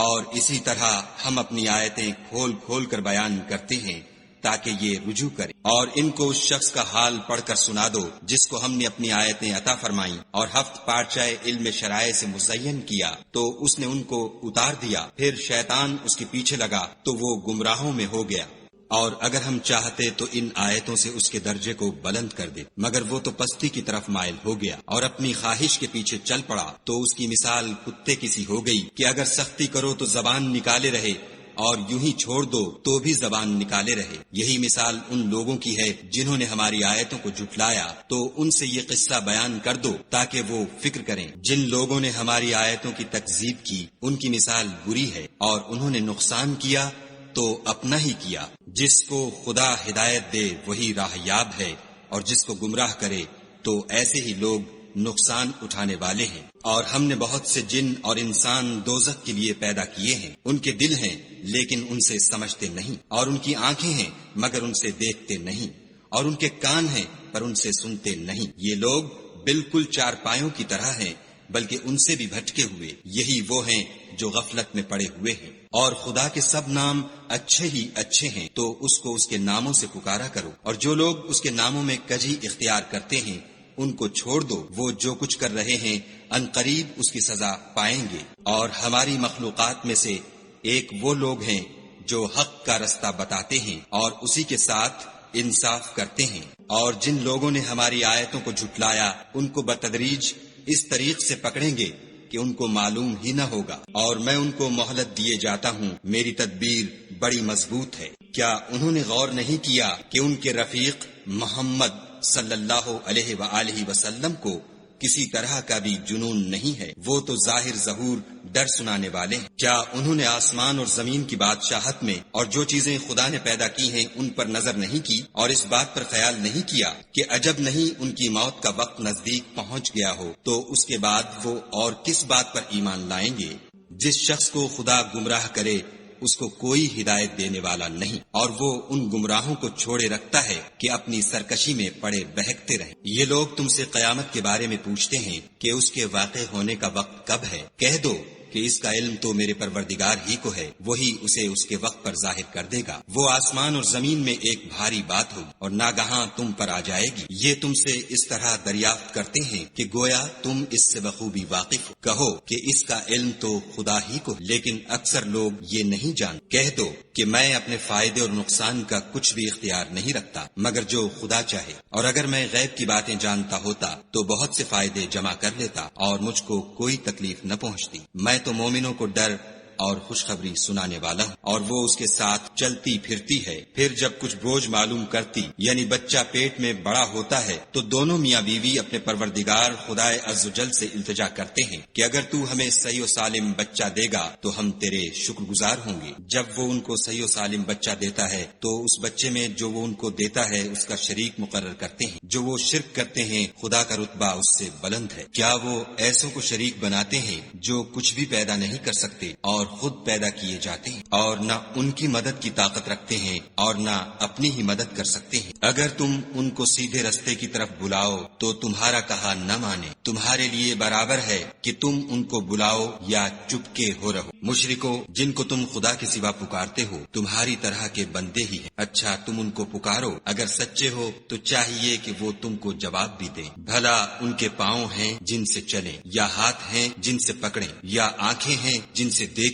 اور اسی طرح ہم اپنی آیتیں کھول کھول کر بیان کرتے ہیں تاکہ یہ رجوع کریں۔ اور ان کو اس شخص کا حال پڑھ کر سنا دو جس کو ہم نے اپنی آیتیں عطا فرمائیں اور ہفت پارچہ علم شرائع سے مزین کیا تو اس نے ان کو اتار دیا، پھر شیطان اس کے پیچھے لگا تو وہ گمراہوں میں ہو گیا۔ اور اگر ہم چاہتے تو ان آیتوں سے اس کے درجے کو بلند کر دے، مگر وہ تو پستی کی طرف مائل ہو گیا اور اپنی خواہش کے پیچھے چل پڑا، تو اس کی مثال کتے کی سی ہو گئی کہ اگر سختی کرو تو زبان نکالے رہے اور یوں ہی چھوڑ دو تو بھی زبان نکالے رہے۔ یہی مثال ان لوگوں کی ہے جنہوں نے ہماری آیتوں کو جھٹلایا، تو ان سے یہ قصہ بیان کر دو تاکہ وہ فکر کریں۔ جن لوگوں نے ہماری آیتوں کی تکذیب کی ان کی مثال بری ہے، اور انہوں نے نقصان کیا تو اپنا ہی کیا۔ جس کو خدا ہدایت دے وہی راہ یاب ہے، اور جس کو گمراہ کرے تو ایسے ہی لوگ نقصان اٹھانے والے ہیں۔ اور ہم نے بہت سے جن اور انسان دوزخ کے لیے پیدا کیے ہیں، ان کے دل ہیں لیکن ان سے سمجھتے نہیں، اور ان کی آنکھیں ہیں مگر ان سے دیکھتے نہیں، اور ان کے کان ہیں پر ان سے سنتے نہیں۔ یہ لوگ بالکل چارپایوں کی طرح ہیں، بلکہ ان سے بھی بھٹکے ہوئے۔ یہی وہ ہیں جو غفلت میں پڑے ہوئے ہیں۔ اور خدا کے سب نام اچھے ہی اچھے ہیں، تو اس کو اس کے ناموں سے پکارا کرو، اور جو لوگ اس کے ناموں میں کجی اختیار کرتے ہیں ان کو چھوڑ دو، وہ جو کچھ کر رہے ہیں ان قریب اس کی سزا پائیں گے۔ اور ہماری مخلوقات میں سے ایک وہ لوگ ہیں جو حق کا رستہ بتاتے ہیں اور اسی کے ساتھ انصاف کرتے ہیں، اور جن لوگوں نے ہماری آیتوں کو جھٹلایا ان کو بتدریج اس طریق سے پکڑیں گے کہ ان کو معلوم ہی نہ ہوگا، اور میں ان کو مہلت دیے جاتا ہوں، میری تدبیر بڑی مضبوط ہے۔ کیا انہوں نے غور نہیں کیا کہ ان کے رفیق محمد صلی اللہ علیہ وآلہ وسلم کو کسی طرح کا بھی جنون نہیں ہے، وہ تو ظاہر ظہور ڈر سنانے والے ہیں۔ کیا انہوں نے آسمان اور زمین کی بادشاہت میں اور جو چیزیں خدا نے پیدا کی ہیں ان پر نظر نہیں کی، اور اس بات پر خیال نہیں کیا کہ عجب نہیں ان کی موت کا وقت نزدیک پہنچ گیا ہو، تو اس کے بعد وہ اور کس بات پر ایمان لائیں گے؟ جس شخص کو خدا گمراہ کرے اس کو کوئی ہدایت دینے والا نہیں، اور وہ ان گمراہوں کو چھوڑے رکھتا ہے کہ اپنی سرکشی میں پڑے بہکتے رہیں۔ یہ لوگ تم سے قیامت کے بارے میں پوچھتے ہیں کہ اس کے واقع ہونے کا وقت کب ہے۔ کہہ دو کہ اس کا علم تو میرے پروردگار ہی کو ہے، وہی اسے اس کے وقت پر ظاہر کر دے گا۔ وہ آسمان اور زمین میں ایک بھاری بات ہوگی اور ناگہاں تم پر آ جائے گی۔ یہ تم سے اس طرح دریافت کرتے ہیں کہ گویا تم اس سے بخوبی واقف ہو۔ کہو کہ اس کا علم تو خدا ہی کو ہے، لیکن اکثر لوگ یہ نہیں جانتے۔ کہہ دو کہ میں اپنے فائدے اور نقصان کا کچھ بھی اختیار نہیں رکھتا مگر جو خدا چاہے، اور اگر میں غیب کی باتیں جانتا ہوتا تو بہت سے فائدے جمع کر لیتا اور مجھ کو کوئی تکلیف نہ پہنچتی۔ میں تو مومنوں کو ڈر اور خوشخبری سنانے والا ہوں، اور وہ اس کے ساتھ چلتی پھرتی ہے۔ پھر جب کچھ بوجھ معلوم کرتی یعنی بچہ پیٹ میں بڑا ہوتا ہے تو دونوں میاں بیوی اپنے پروردگار خدائے عز و جل سے التجا کرتے ہیں کہ اگر تو ہمیں صحیح و سالم بچہ دے گا تو ہم تیرے شکر گزار ہوں گے۔ جب وہ ان کو صحیح و سالم بچہ دیتا ہے تو اس بچے میں جو وہ ان کو دیتا ہے اس کا شریک مقرر کرتے ہیں۔ جو وہ شرک کرتے ہیں خدا کا رتبہ اس سے بلند ہے۔ کیا وہ ایسوں کو شریک بناتے ہیں جو کچھ بھی پیدا نہیں کر سکتے اور خود پیدا کیے جاتے ہیں، اور نہ ان کی مدد کی طاقت رکھتے ہیں اور نہ اپنی ہی مدد کر سکتے ہیں۔ اگر تم ان کو سیدھے رستے کی طرف بلاؤ تو تمہارا کہا نہ مانے۔ تمہارے لیے برابر ہے کہ تم ان کو بلاؤ یا چپکے ہو رہو۔ مشرکو جن کو تم خدا کے سوا پکارتے ہو تمہاری طرح کے بندے ہی ہیں۔ اچھا تم ان کو پکارو، اگر سچے ہو تو چاہیے کہ وہ تم کو جواب بھی دیں۔ بھلا ان کے پاؤں ہیں جن سے چلیں، یا ہاتھ ہیں جن سے پکڑیں، یا آنکھیں ہیں جن سے دیکھیں،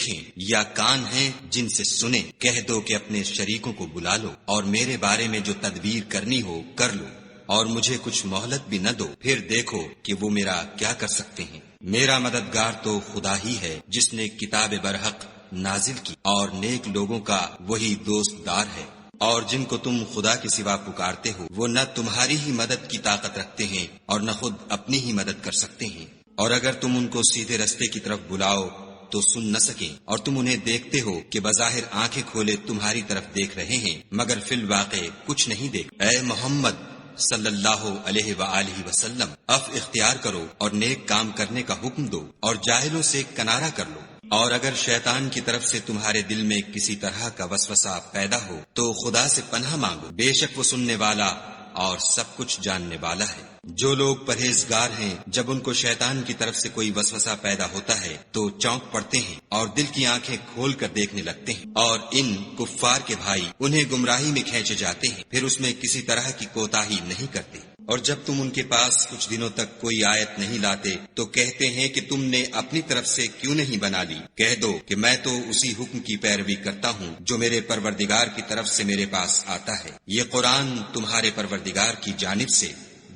یا کان ہیں جن سے سنیں۔ کہہ دو کہ اپنے شریکوں کو بلا لو اور میرے بارے میں جو تدبیر کرنی ہو کر لو، اور مجھے کچھ مہلت بھی نہ دو، پھر دیکھو کہ وہ میرا کیا کر سکتے ہیں۔ میرا مددگار تو خدا ہی ہے جس نے کتاب برحق نازل کی، اور نیک لوگوں کا وہی دوست دار ہے۔ اور جن کو تم خدا کے سوا پکارتے ہو وہ نہ تمہاری ہی مدد کی طاقت رکھتے ہیں اور نہ خود اپنی ہی مدد کر سکتے ہیں، اور اگر تم ان کو سیدھے رستے کی طرف بلاؤ تو سن نہ سکیں، اور تم انہیں دیکھتے ہو کہ بظاہر آنکھیں کھولے تمہاری طرف دیکھ رہے ہیں مگر فی الواقع کچھ نہیں دیکھ۔ اے محمد صلی اللہ علیہ وآلہ وسلم، عفو اختیار کرو اور نیک کام کرنے کا حکم دو اور جاہلوں سے کنارہ کر لو۔ اور اگر شیطان کی طرف سے تمہارے دل میں کسی طرح کا وسوسہ پیدا ہو تو خدا سے پناہ مانگو، بے شک وہ سننے والا اور سب کچھ جاننے والا ہے۔ جو لوگ پرہیزگار ہیں جب ان کو شیطان کی طرف سے کوئی وسوسہ پیدا ہوتا ہے تو چونک پڑتے ہیں اور دل کی آنکھیں کھول کر دیکھنے لگتے ہیں، اور ان کفار کے بھائی انہیں گمراہی میں کھینچے جاتے ہیں، پھر اس میں کسی طرح کی کوتاہی نہیں کرتے۔ اور جب تم ان کے پاس کچھ دنوں تک کوئی آیت نہیں لاتے تو کہتے ہیں کہ تم نے اپنی طرف سے کیوں نہیں بنا لی۔ کہہ دو کہ میں تو اسی حکم کی پیروی کرتا ہوں جو میرے پروردگار کی طرف سے میرے پاس آتا ہے۔ یہ قرآن تمہارے پروردگار کی جانب سے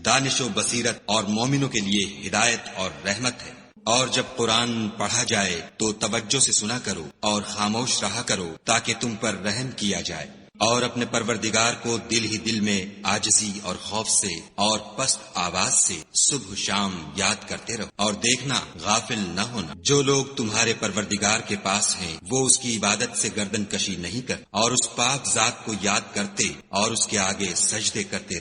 دانش و بصیرت اور مومنوں کے لیے ہدایت اور رحمت ہے۔ اور جب قرآن پڑھا جائے تو توجہ سے سنا کرو اور خاموش رہا کرو تاکہ تم پر رحم کیا جائے، اور اپنے پروردگار کو دل ہی دل میں عاجزی اور خوف سے اور پست آواز سے صبح شام یاد کرتے رہو، اور دیکھنا غافل نہ ہونا۔ جو لوگ تمہارے پروردگار کے پاس ہیں وہ اس کی عبادت سے گردن کشی نہیں کرتے اور اس پاک ذات کو یاد کرتے اور اس کے آگے سجدے کرتے